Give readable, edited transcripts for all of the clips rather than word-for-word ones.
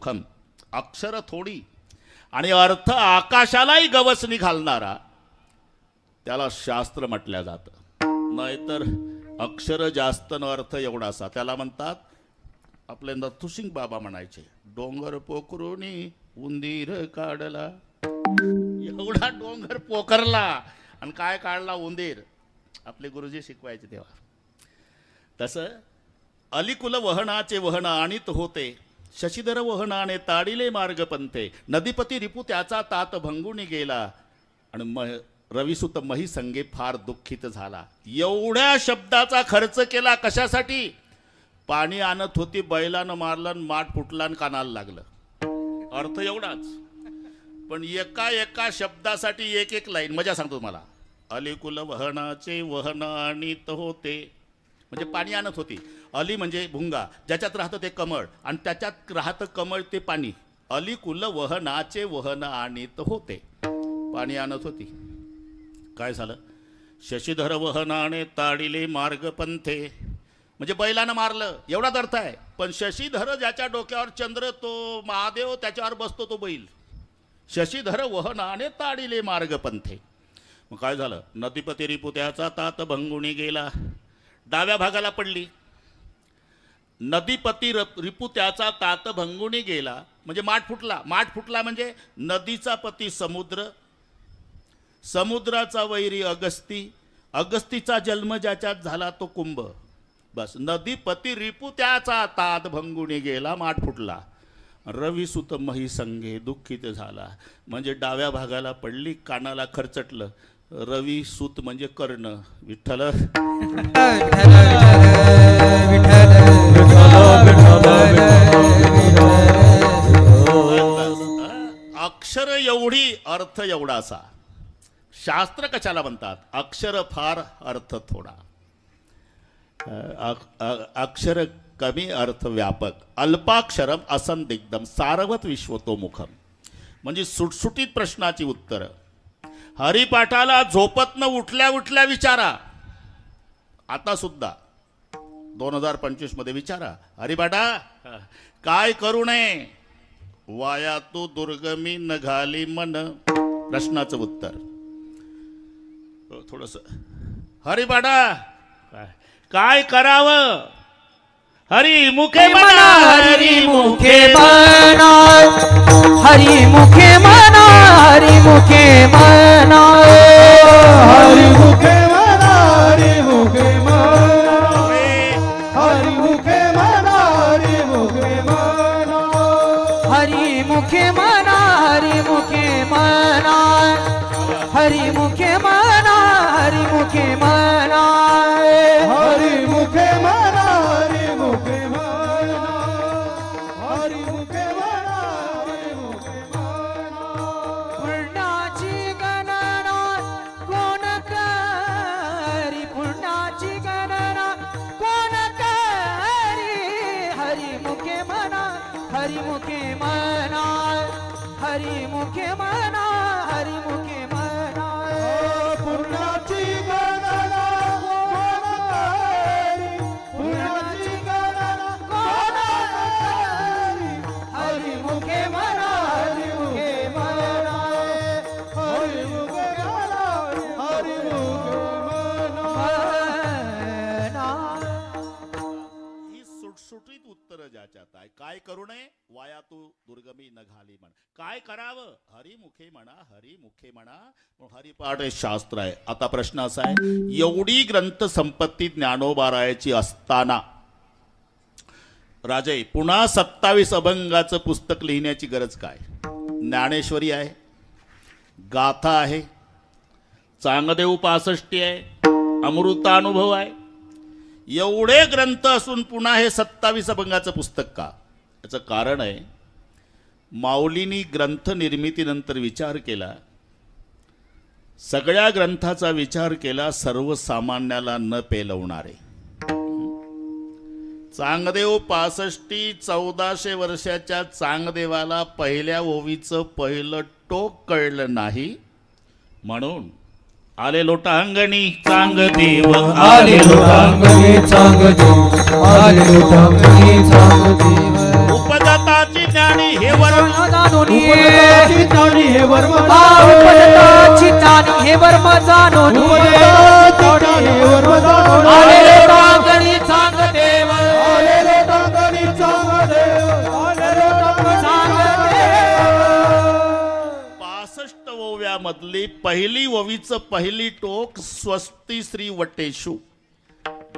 खम अक्षर थोडी आणि अर्थ आकाशालाही गवसणी घालणारा त्याला शास्त्र म्हटल्या जातं. नाहीतर अक्षर जास्त न अर्थ एवढासा त्याला म्हणतात. आपले नथुसिंग बाबा म्हणायचे, डोंगर पोखरूनी उंदीर काढला. एवढा डोंगर पोखरला आणि काय काढला? उंदीर. आपले गुरुजी शिकवायचे तेव्हा. तसं अलिकुल वहनाचे वहन आणीत होते, शशीधर वहनाने ताडिले मार्ग पंथे. नदीपती रिपू त्याचा तात भंगुनी गेला आणि रविसुत मही संगे फार दुःखित झाला. एवढ्या शब्दाचा खर्च केला कशासाठी? पाणी आणत होती, बैलानं मारलं, माठ फुटला आणि कानाला लागलं. अर्थ एवढाच, पण एका एका शब्दासाठी एक एक लाईन. मजा सांगतो तुम्हाला. अलिकुल वहनाचे वहन आणीत होते म्हणजे पाणी आणत होती. अली म्हणजे भुंगा, ज्याच्यात राहतं ते कमळ आणि त्याच्यात राहतं कमळ ते पाणी. अलिकुल वहनाचे वहन आणीत होते, पाणी आणत होती. काय झालं? शशीधर वहनाने ताडिले मार्ग पंथे म्हणजे बैलानं मारलं एवढाच अर्थ आहे. पण शशीधर ज्याच्या डोक्यावर चंद्र तो महादेव, त्याच्यावर बसतो तो बैल. शशीधर वहनाने ताडिले मार्ग पंथे. मग काय झालं? नदीपती रिपू त्याचा तात भंगुनी गेला. डाव्या भागाला पडली. नदीपती रिपू त्याचा तात भंगुनी गेला म्हणजे माठ फुटला. माठ फुटला म्हणजे नदीचा पती समुद्र, समुद्राचा वैरी अगस्ती, अगस्तीचा जन्म ज्याच्यात झाला तो कुंभ. बस. नदीपती रिपू त्याचा तात भंगुनी गेला, माठ फुटला. रविसुत मही संगे दुःखित झाला म्हणजे डाव्या भागाला पडली, कानाला खरचटलं. रवी सूत म्हणजे कर्ण. विठ्ठल अक्षर एवढी अर्थ एवढासा. शास्त्र कशाला म्हणतात? अक्षर फार अर्थ थोडा. अक्षर कमी अर्थ व्यापक. अल्पाक्षरम असंदिग्धम सारवत विश्वतोमुखम म्हणजे सुटसुटीत प्रश्नाची उत्तर. हरिपाठाला झोपत न उठल्या उठल्या विचारा. आता सुद्धा 2025 मध्ये विचारा, हरिपाठा काय करू नये? वाया तू दुर्गमी नघाली मन. प्रश्नाचं उत्तर. थोडस हरिपाठा काय करावं? हरी मुखे म्हणा, हरी मुखे म्हणा, हरी मुखे म्हणा, हरी मुखे म्हणा, हरी मुखे म्हणा, हरी मुखे म्हणा, हरी मुखे म्हणा, हरी मुखे म्हणा, हरी मुखे म्हणा, हरी मुखे म्हणा, हरी मुखे म्हणा, हरी मुखे म्हणा, हरी मुखे म्हणा, हरी मुखे म्हणा, हरी मुखे म्हणा, हरी मुखे म्हणा. पुण्याची गणना कोण करी? पुण्याची गणना कोण करी? हरी मुखे म्हणा, हरी मुखे म्हणा, हरी मुखे म्हणा, हरी मुखे म्हणा. पुण्याची गणना कोण करी? पुण्याची गणना कोण करी? हरी मुखे म्हणा, हरी मुखे म्हणा, हरी मुखे म्हणा, हरी मुखे म्हणा. ही सुटसुटीत उत्तर ज्याच्यात आहे. काय करू नये? वाया तू दुर्गमी नघाली म्हण. काय करावं? हरी मुखे म्हणा, हरी मुखे म्हणा. हरिपाठ हे शास्त्र आहे. आता प्रश्न असा आहे, एवढी ग्रंथ संपत्ती ज्ञानोबारायाची असताना राजे पुन्हा 27 अभंगाचं पुस्तक लिहिण्याची गरज काय? ज्ञानेश्वरी आहे, गाथा आहे, चांगदेव 65 आहे, अमृतानुभव आहे. एवढे ग्रंथ असून पुन्हा हे 27 अभंगाचं पुस्तक का? याचं कारण आहे, माऊलींनी ग्रंथ निर्मितीनंतर विचार केला. सगळ्या ग्रंथाचा विचार केला, सर्वसामान्याला न पेलवणारे. चांगदेव 65 1400 वर्षाच्या चांगदेवाला पहिल्या ओवीचं पहिलं टोक कळलं नाही, म्हणून आले लोटांगणी चांगदेव, आले लोटांगणी चांगदेव, आले लोटांगणी चांगदेव. उपदाताची ज्ञानी हे वर जाणोनी उपदेशाची चाणी हे वर्म उपदेशाची चाणी हे वर्म जाणोनी उपदेशाची चाणी हे वर्म जाणोनी आले लोटांगणी सांग देव आले लोटांगणी सांग देव आले लोटांगणी सांग देव 65 ओव्यामधली पहिली ओवीचं पहिली टोक स्वस्ती श्री वटेशू.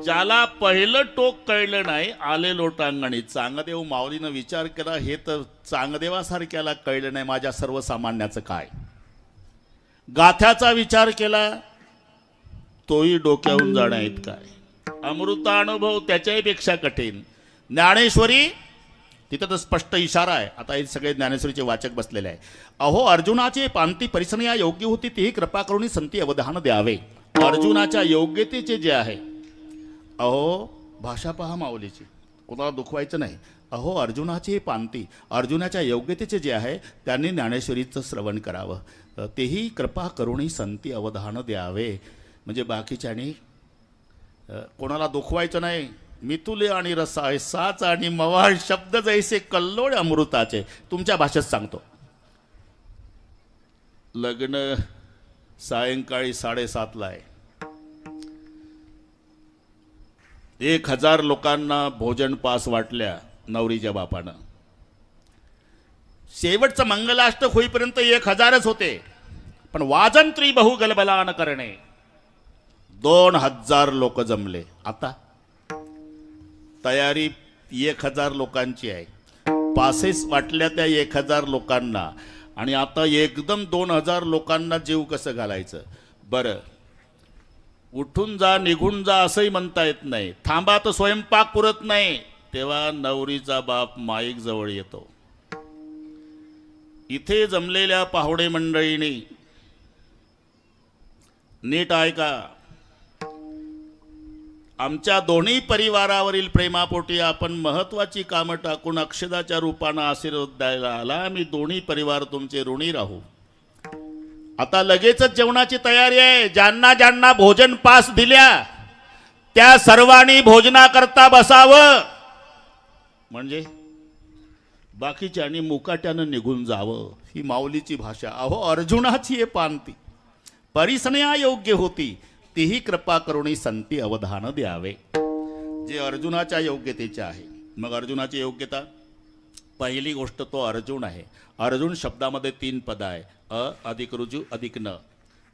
ज्याला पहिलं टोक कळलं नाही आले लोटांगणी चांगदेव माऊलीनं विचार केला हे तर चांगदेवासारख्याला कळलं नाही माझ्या सर्वसामान्याचं काय. गाथ्याचा विचार केला तोही डोक्याहून जाण्या इतकाय. अमृतानुभव त्याच्याही पेक्षा कठीण. ज्ञानेश्वरी तिथं तर स्पष्ट इशारा आहे. आता हे सगळे ज्ञानेश्वरीचे वाचक बसलेले आहे. अहो अर्जुनाची पांती परिसनिया योग्य होती तीही कृपा करून संती अवधान द्यावे. अर्जुनाच्या योग्यतेचे जे आहे अहो भाषा पहा माऊलीची कोणाला दुखवायचं नाही. अहो अर्जुनाची पांती अर्जुनाच्या योग्यतेचे जे आहे त्यांनी ज्ञानेश्वरीचं श्रवण करावं तेही कृपा करुणी संती अवधान द्यावे. म्हणजे बाकीच्यानी कोणाला दुखवायचं नाही. मितुले आणि रसाय साच आणि मवाळ शब्द जैसे कल्लोळ अमृताचे. तुमच्या भाषेत सांगतो. लग्न सायंकाळी 7:30 आहे. 1000 लोकांना भोजन पास वाटल्या नवरीच्या बापानं. शेवटचं मंगलाष्टक होईपर्यंत 1000च होते. पण वाजन त्री बहुगलबलान करणे 2000 लोक जमले. आता तयारी 1000 लोकांची आहे. पासेस वाटल्या त्या 1000 लोकांना आणि आता एकदम 2000 लोकांना जीव कसं घालायचं. बरं उठून जा निघून जा असंही म्हणता येत नाही. थांबा तर स्वयंपाक पुरत नाही. तेव्हा नवरीचा बाप माईक जवळ येतो. इथे जमलेल्या पाहुणे मंडळींनी नीट ऐका. आमच्या दोन्ही परिवारावरील प्रेमापोटी आपण महत्वाची कामं टाकून अक्षदाच्या रूपानं आशीर्वाद द्यायला आला. आम्ही दोन्ही परिवार तुमचे ऋणी राहू. आता लगेचच जेवणाची तयारी आहे. ज्यांना ज्यांना भोजन पास दिल्या त्या सर्वांनी भोजनाकरता बसावं. म्हणजे बाकीच्यांनी मुकाट्यानं निघून जावं. ही माऊलीची भाषा. अहो अर्जुनाची हे पांती परिसनया योग्य होती तीही कृपा करुणी संती अवधान द्यावे. जे अर्जुनाच्या योग्यतेचे आहे. मग अर्जुनाची योग्यता पहिली गोष्ट तो अर्जुन आहे. अर्जुन शब्दामध्ये 3 पद आहे. अ अधिक रुजू अधिक न.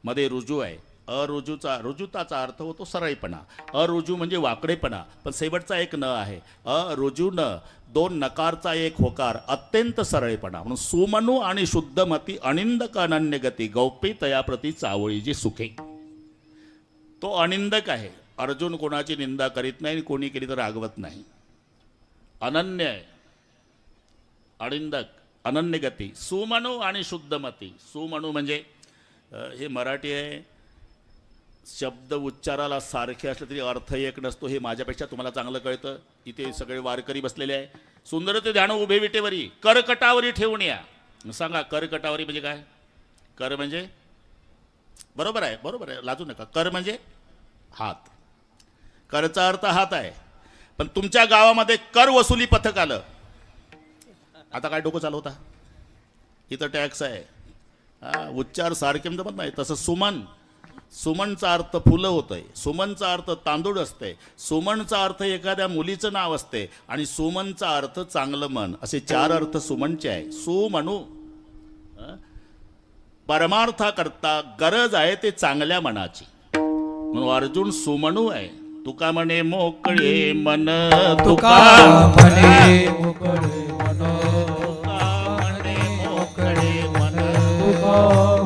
मध्ये रुजू आहे. रुजुताचा अर्थ होतो सरळपणा. अरुजू म्हणजे वाकडेपणा. पण शेवटचा एक न आहे. अरुजू न 2 नकारचा एक होकार अत्यंत सरळपणा. म्हणून सुमनु आणि शुद्धमती अनिंदक अनन्य गती गौपी तयाप्रती चावळी जी सुखे. तो अनिंदक आहे. अर्जुन कोणाची निंदा करीत नाही. कोणी केली तर रागवत नाही. अनन्य आहे. अनिंदक अनन्य गती. सुमनु आणि शुद्धमती. सुमनु म्हणजे हे मराठी आहे. शब्द उच्चाराला सारखे असले तरी अर्थ एक नसतो. हे माझ्यापेक्षा तुम्हाला चांगलं कळतं. इथे सगळे वारकरी बसलेले आहे. सुंदर ते ध्यान उभे विटेवरी करकटावरी ठेवून या. सांगा करकटावरी म्हणजे काय. कर म्हणजे बरोबर आहे बरोबर आहे लाजू नका. कर म्हणजे हात. करचा अर्थ हात आहे. पण तुमच्या गावामध्ये कर वसुली पथक आलं. आता काय डोकं चालवता. इथं टॅक्स आहे. उच्चार सारखे जमत नाही. तसं सुमन. सुमनचा अर्थ फुलं होतंय. सुमनचा अर्थ तांदूळ असतंय. सुमनचा अर्थ एखाद्या मुलीचं नाव असते. आणि सुमनचा अर्थ चांगलं मन. असे 4 अर्थ सुमनचे आहे. सुमनु परमार्थाकरता गरज आहे ते चांगल्या मनाची. म्हणून अर्जुन सुमनु आहे. तुका म्हणे मोकळे मन तुका म्हणे मोकळे मन म्हणे मोकळे मन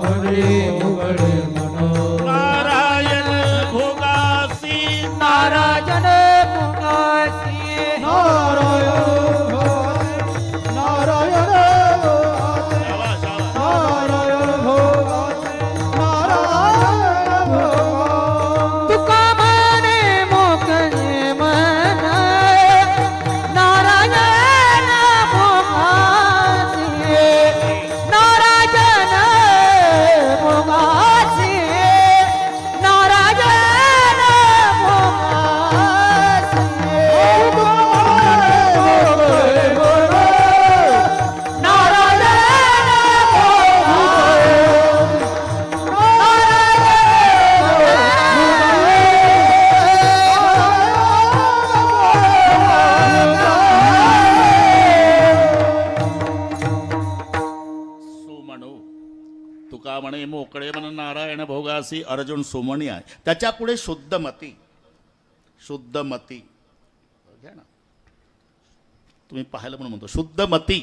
म्हणे मोकळे मन नारायण भोगासी नारायण मुगासी तुका म्हणे मोकळे मन नारायण तुका म्हणे मोकळे मन नारायण भोगासी अर्जुन सोमणी आहे. त्याच्या पुढे शुद्धमती. शुद्धमती घ्या ना तुम्ही पाहायला म्हणून म्हणतो शुद्धमती.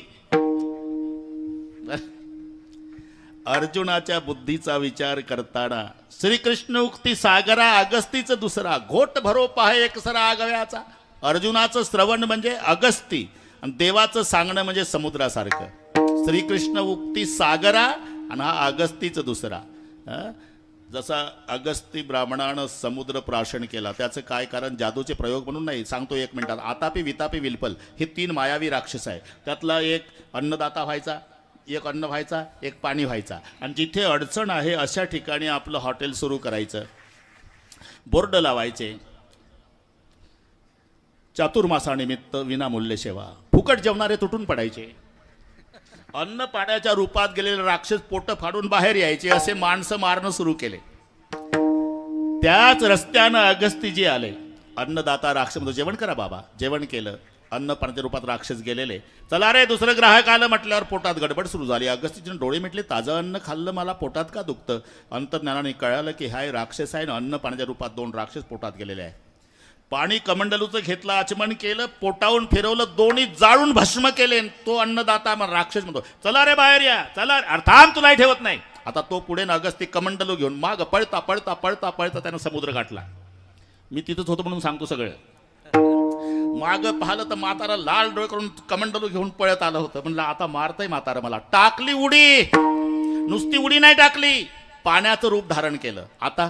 अर्जुनाच्या बुद्धीचा विचार करताना श्रीकृष्ण उक्ती सागरा अगस्तीचं दुसरा घोट भरो पाहे एक सरा आगव्याचा. अर्जुनाचं श्रवण म्हणजे अगस्ती आणि देवाचं सांगणं म्हणजे समुद्रासारखं. श्रीकृष्ण उक्ती सागरा आणि हा अगस्तीचं दुसरा. जसा अगस्ती ब्राह्मणानं समुद्र प्राशन केला त्याचं काय कारण जादूचे प्रयोग म्हणून नाही सांगतो 1 मिनिटात. आतापी वितापी विलपल हे 3 मायावी राक्षस आहे. त्यातला एक अन्नदाता व्हायचा, एक अन्न व्हायचा, एक पाणी व्हायचा. आणि जिथे अडचण आहे अशा ठिकाणी आपलं हॉटेल सुरू करायचं, बोर्ड लावायचे, चातुर्मासानिमित्त विनामूल्य सेवा, फुकट जेवणारे तुटून पडायचे. अन्न पाण्याच्या रूपात गेलेले राक्षस पोट फाडून बाहेर यायचे. असे माणसं मारणं सुरू केले. त्याच रस्त्यानं अगस्तीजी आले. अन्नदाता राक्षस म्हणतो जेवण करा बाबा. जेवण केलं. अन्न पाण्याच्या रूपात राक्षस गेलेले. चला रे दुसरं ग्राहक आलं म्हटल्यावर पोटात गडबड सुरू झाली. अगस्तीजीने डोळे मिटले. ताजं अन्न खाल्लं मला पोटात का दुखतं. अंतज्ञानाने कळालं की हाय राक्षस आहे ना. अन्न पाण्याच्या रूपात 2 राक्षस पोटात गेलेले आहे. पाणी कमंडलूचं घेतलं, आचमन केलं, पोटावून फिरवलं, दोन्ही जाळून भस्म केले. तो अन्नदाता राक्षस म्हणतो चला रे बाहेर या. चला अर्थात तुलाही ठेवत नाही. आता तो पुढे ना अगस्ती कमंडलू घेऊन माग पळता पळता पळता पळता त्यानं समुद्र गाठला. मी तिथंच होतो म्हणून सांगतो सगळं. माग पाहिलं तर म्हातारा लाल डोळे करून कमंडलू घेऊन पळत आलं होतं. म्हणलं आता मारतय म्हातारा मला. टाकली उडी. नुसती उडी नाही टाकली, पाण्याचं रूप धारण केलं. आता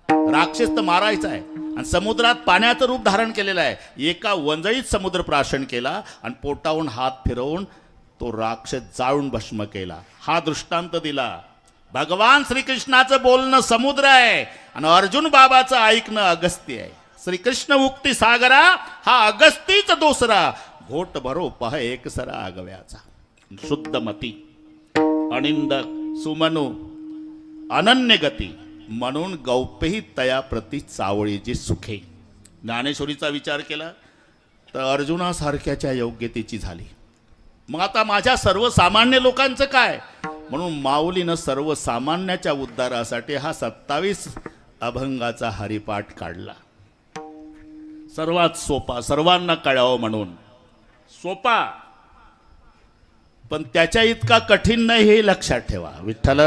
राक्षस तर मारायचा आहे आणि समुद्रात पाण्याचं रूप धारण केलेलं आहे. एका वंजळीत समुद्र प्राशन केला आणि पोटावून हात फिरवून तो राक्षस जाळून भस्म केला. हा दृष्टांत दिला. भगवान श्रीकृष्णाचं बोलणं समुद्र आहे आणि अर्जुन बाबाचं ऐकणं अगस्ती आहे. श्रीकृष्ण उक्ती सागरा हा अगस्तीच दुसरा घोट भरो पहा एक सरा आगव्याचा. शुद्धमती अनिंदक सुमनु अनन्य गती म्हणून गौपेही तया प्रति चावळीची सुखे. ज्ञानेश्वरीचा विचार केला तर अर्जुनासारख्याच्या योग्यतेची झाली. मग आता माझ्या सर्वसामान्य लोकांचं काय. म्हणून माऊलीनं सर्वसामान्याच्या उद्धारासाठी हा 27 अभंगाचा हरिपाठ काढला. सर्वात सोपा, सर्वांना कळावं म्हणून सोपा, पण त्याच्या इतका कठीण नाही हे लक्षात ठेवा. विठ्ठल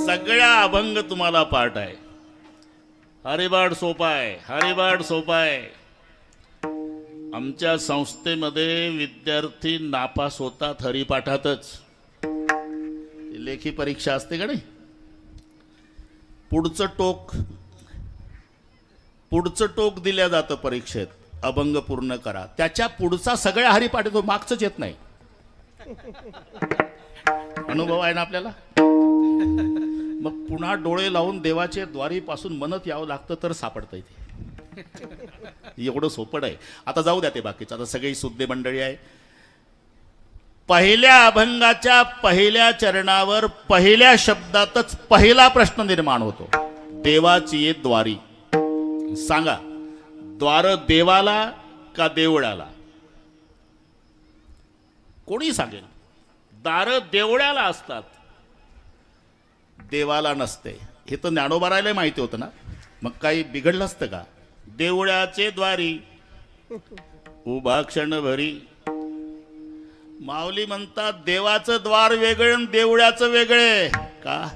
सगळ्या अभंग तुम्हाला पाठ आहे. हरिपाठ सोपा आहे, हरिपाठ सोपा आहे. आमच्या संस्थेमध्ये विद्यार्थी नापास होतात हरिपाठातच. लेखी परीक्षा असते का नाही. पुढचं टोक दिल्या जातं परीक्षेत. अभंग पूर्ण करा. त्याच्या पुढचा सगळ्या हरिपाठ येतो, मागचंच येत नाही. अनुभव आहे ना आपल्याला. मग पुन्हा डोळे लावून देवाचे द्वारीपासून म्हणत यावं लागतं तर सापडतं इथे. एवढं सोपं आहे. आता जाऊ द्या ते बाकीचं. आता सगळी सुद्दे मंडळी आहे. पहिल्या अभंगाच्या पहिल्या चरणावर पहिल्या शब्दातच पहिला प्रश्न निर्माण होतो. देवाची ये द्वारी. सांगा द्वार देवाला का देवळाला. कोणी सांगेल. दार देवळाला असतात, देवाला नसते. हे तर ज्ञानोबारायला माहिती होतं ना. मग काही बिघडलं असतं का. देवळाचे द्वारी उभा क्षण भरी. माऊली म्हणतात देवाचं द्वार वेगळं आणि देवळाचं वेगळे का.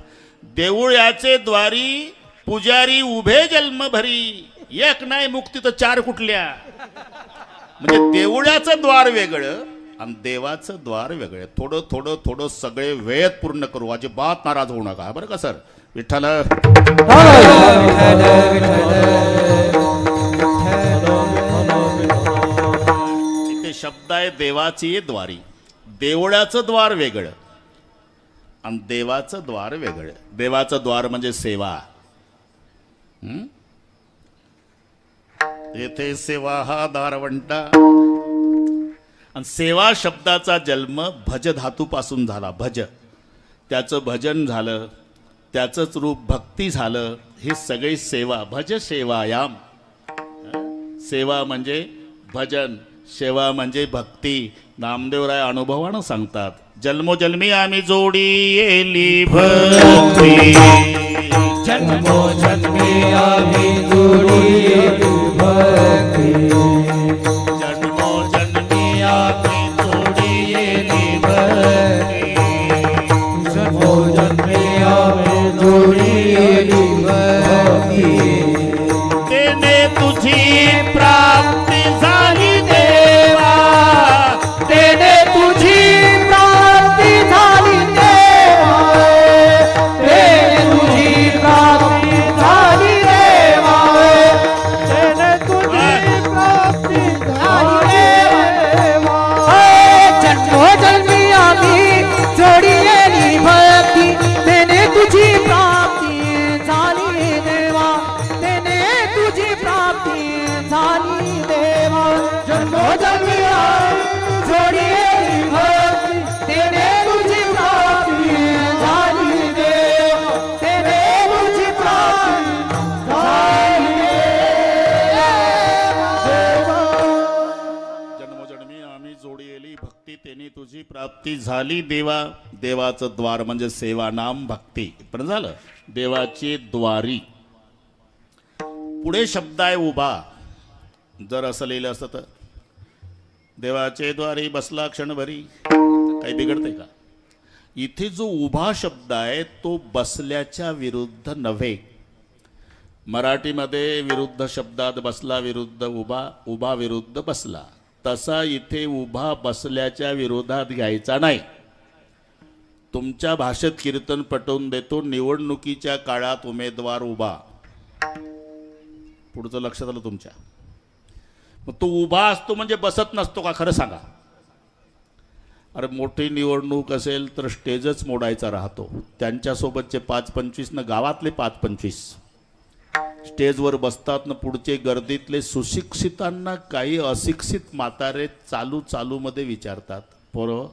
देवळाचे द्वारी पुजारी उभे जन्म भरी. एक नाही मुक्ती तर 4 कुठल्या. म्हणजे देवळाचं द्वार वेगळं आणि देवाचं द्वार वेगळे. थोडं थोडं थोडं सगळे वेळेत पूर्ण करू. अजिबात नाराज होऊ नका बरं का सर. विठ्ठल इथे शब्द आहे देवाची द्वारी. देवळाचं द्वार वेगळं आणि देवाचं द्वार वेगळं. देवाचं द्वार म्हणजे सेवा. येथे सेवा हा दारवंटा. आणि सेवा शब्दाचा जन्म भज धातूपासून झाला. भज, त्याचं भजन झालं, त्याचंच रूप भक्ती झालं. ही सगळी सेवा. भज सेवायाम. सेवा म्हणजे भजन, सेवा म्हणजे भक्ती. नामदेवराय अनुभवानं सांगतात, जन्मोजन्मी आम्ही जोडी येली भक्ती. जन्मोजन्मी आम्ही जोडी भक्ती. जन्मोजन्मी आम्ही जोडी येली भक्ती. जन्मोजन्मी आम्ही जोडी भक्ती. तेने तुझी प्राप्ती झाली देवा. तेने तुझी प्राप्ती झाली देवा. तेने तुझी प्राप्ती झाली देवा. तेने तुझी प्राप्ती झाली देवा. जन्मोजन्मी आम्ही जोडी येली भक्ती. तेने तुझी प्राप्ती झाली देवा. तेने तुझी प्राप्ती झाली देवा. जन्मोजन्मी आम्ही जोडी येली भक्ती. तेने तुझी प्राप्ती झाली देवा. तेने तुझी प्राप्ती झाली देवा. जन्मोजन्मी आम्ही जोडी येली भक्ती, तेने तुझी प्राप्ती झाली देवा. देवाचं द्वार म्हणजे सेवा, नाम, भक्ती. पण झालं देवाची द्वारी. पुढे शब्द आहे उभा. जर असं लिहिलं असतं तर देवाचे द्वारी बसला क्षणभरी, काही बिघडते का? इथे जो उभा शब्द आहे तो बसल्याच्या विरुद्ध नव्हे. मराठीमध्ये विरुद्ध शब्दात बसला विरुद्ध उभा, उभा विरुद्ध बसला, तसा इथे उभा बसल्याच्या विरोधात घ्यायचा नाही. तुमच्या भाषेत कीर्तन पटवून देतो, निवडणुकीच्या काळात उमेदवार उभा. पुढचं लक्षात आलं तुमच्या? मग तो उभा असतो म्हणजे बसत नसतो का? खरं सांगा. अरे मोठी निवडणूक असेल तर स्टेजच मोडायचा राहतो. त्यांच्यासोबतचे 5-25 न गावातले 5-25 स्टेजवर बसतात ना, पुढचे गर्दीतले सुशिक्षितांना काही अशिक्षित म्हातारे चालूमध्ये विचारतात, पोरं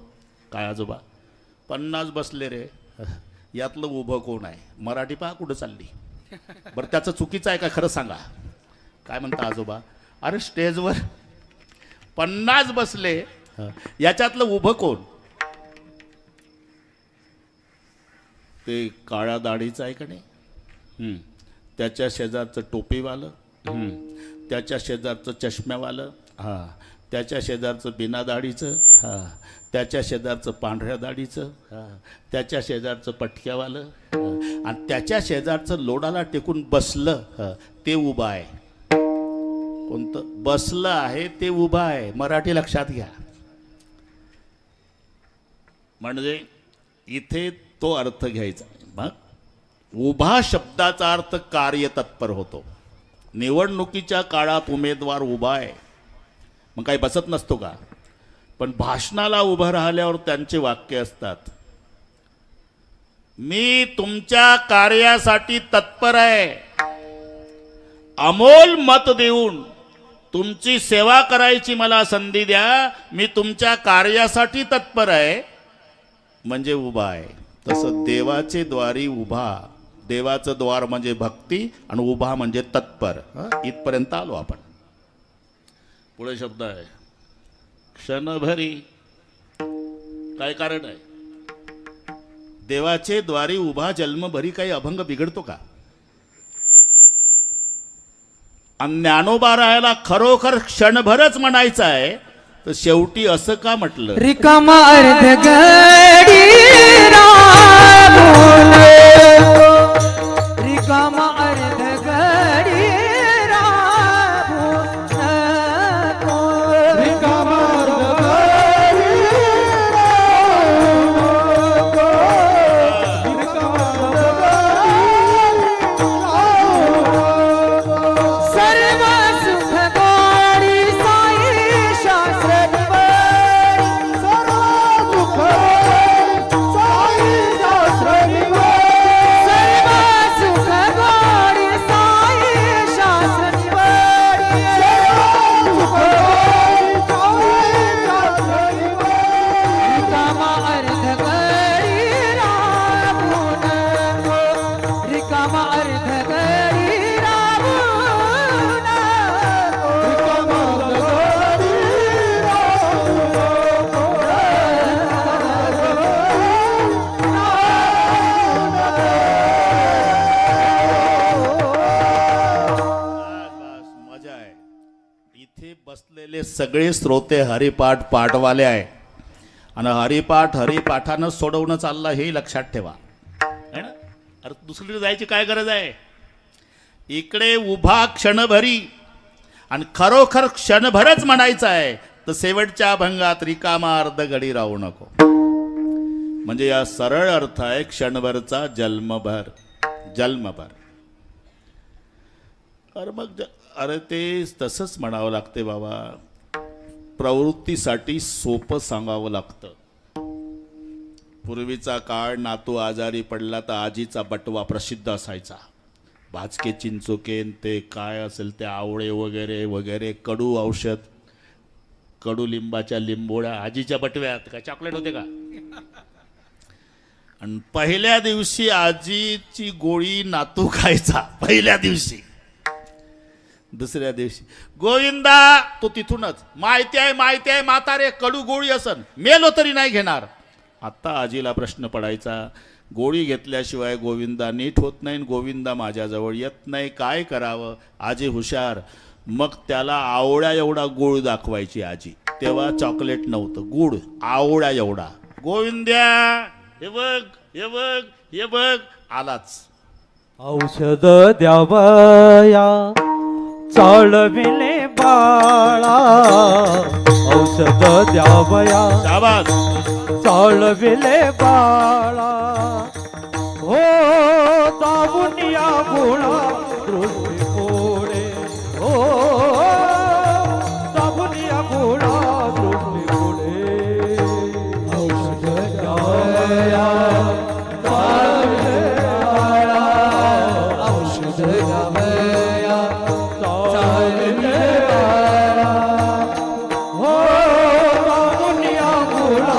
काय आजोबा 50 बसले रे, यातलं उभं कोण आहे? मराठी पहा कुठं चालली. बरं त्याचं चुकीचं आहे का? खरं सांगा. काय म्हणता आजोबा? अरे स्टेजवर 50 बसले, याच्यातलं उभं कोण? ते काळ्या दाढीचं आहे का नाही? त्याच्या शेजारचं टोपीवालं, त्याच्या शेजारचं चष्म्यावालं, हां, त्याच्या शेजारचं बिना दाढीचं, हां, त्याच्या शेजारचं पांढऱ्या दाढीचं, हां, त्याच्या शेजारचं पटक्यावालं, आणि त्याच्या शेजारचं लोडाला टेकून बसलं, हां, ते उभं आहे. कोणतं? बसलं आहे ते उभं आहे. मराठी लक्षात घ्या. म्हणजे इथे तो अर्थ घ्यायचा. मग उभा शब्दाचा अर्थ कार्यतत्पर होतो. निवडणुकीच्या काळात उमेदवार उभा आहे, मग काही बसत नसतो का? पण भाषणाला उभं राहिल्यावर त्यांचे वाक्य असतात, मी तुमच्या कार्यासाठी तत्पर आहे, अमोल मत देऊन तुमची सेवा करायची मला संधी द्या, मी तुमच्या कार्यासाठी तत्पर आहे, म्हणजे उभा आहे. तसं देवाचे द्वारी उभा. देवाचं द्वार म्हणजे भक्ती आणि उभा म्हणजे तत्पर. इथपर्यंत आलो आपण. पुढे शब्द आहे क्षणभरी. काय कारण आहे? देवाचे द्वारी उभा जन्मभरी काही अभंग बिघडतो का? आणि ज्ञानोबा राहायला खरोखर क्षणभरच म्हणायचं आहे, तर शेवटी असं का म्हटलं? रिकामा अर्ध गडी राबून, रिकामा अर्ध गडी राबून, रिकामा अर्ध गडी सर्व सुख गाडी साई शास्त्रनिवारी, सर्व सुख साई शास्त्रनिवारी, सर्व इथे बसलेले सगळे श्रोते हरिपाठ पाठवाले आहे आणि हरिपाठानं सोडवणं चाललं हे लक्षात ठेवा है ना. अरे दुसरीकडे जायची काय गरज आहे. इकडे उभा क्षणभरी आणि खरोखर क्षणभरच म्हणायचं आहे तर शेवटच्या भंगात रिकामा अर्ध घडी राहू नको. म्हणजे या सरळ अर्थ आहे क्षणभरचा जन्मभर. अरे मग अरे ते तसंच म्हणावं लागते बाबा. प्रवृत्तीसाठी सोपं सांगावं लागतं. पूर्वीचा काळ नातू आजारी पडला तर आजीचा बटवा प्रसिद्ध असायचा. भाजके चिंचोकेन ते काय असेल ते आवळे वगैरे वगैरे कडू औषध, कडू लिंबाच्या लिंबोळ्या आजीच्या बटव्यात. काय चॉकलेट होते का. आणि पहिल्या दिवशी आजीची गोळी नातू खायचा पहिल्या दिवशी. दुसऱ्या दिवशी गोविंदा तो तिथूनच माहिती आहे म्हातारे कडू गोळी असन मेलो तरी नाही घेणार. आता आजीला प्रश्न पडायचा गोळी घेतल्याशिवाय गोविंदा नीट होत नाही. गोविंदा माझ्याजवळ येत नाही काय करावं. आजी हुशार. मग त्याला आवळ्या एवढा गुळ दाखवायची आजी. तेव्हा चॉकलेट नव्हतं गुळ आवळ्या एवढा. गोविंद्या हे बघ हे बघ हे बघ आलाच. औषध द्यावया चालविले बाळा, औषध द्यावया शाबास. चालविले बाळा. हो दावुनिया गुणा दृष्टी पुढे, हो दावुनिया गुणा दृष्टी पुढे. औषध द्यावया चालविले बाळा, औषध द्यावया चालविले बाळा. हो दावुनिया गुणा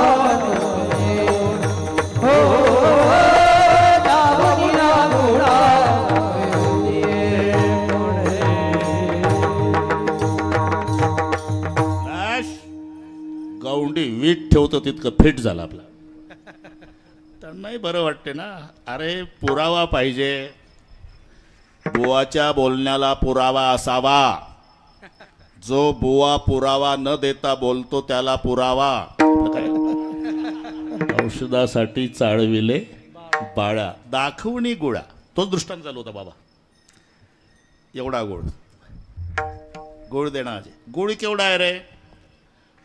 गौंडी वीट ठेवतो तितकं फिट झालं आपला. त्यांनाही बरं वाटते ना. अरे पुरावा पाहिजे. बुवाच्या बोलण्याला पुरावा असावा. जो बुवा पुरावा न देता बोलतो त्याला पुरावा. काय औषधासाठी चाळविले बाळा दाखवणी गुळा. तोच दृष्टांत चालू होता बाबा. एवढा गोळ देणार. गोळी केवढा आहे रे.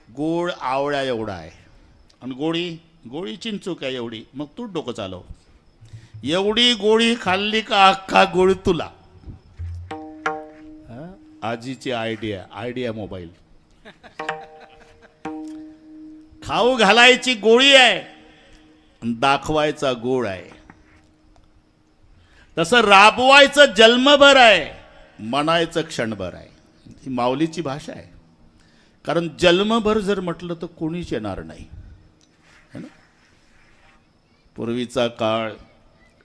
गोळ आवळ्या एवढा आहे आणि गोळी चिंचूक आहे एवढी. मग तू डोकं चालव. एवढी गोळी खाल्ली का अख्खा गोळी तुला. आजीची आयडिया मोबाईल. खाऊ घालायची गोळी आहे दाखवायचा गोळ आहे. तसं राबवायचं जन्मभर आहे म्हणायचं क्षणभर आहे. ही माऊलीची भाषा आहे. कारण जन्मभर जर म्हटलं तर कोणीच येणार नाही है ना. पूर्वीचा काळ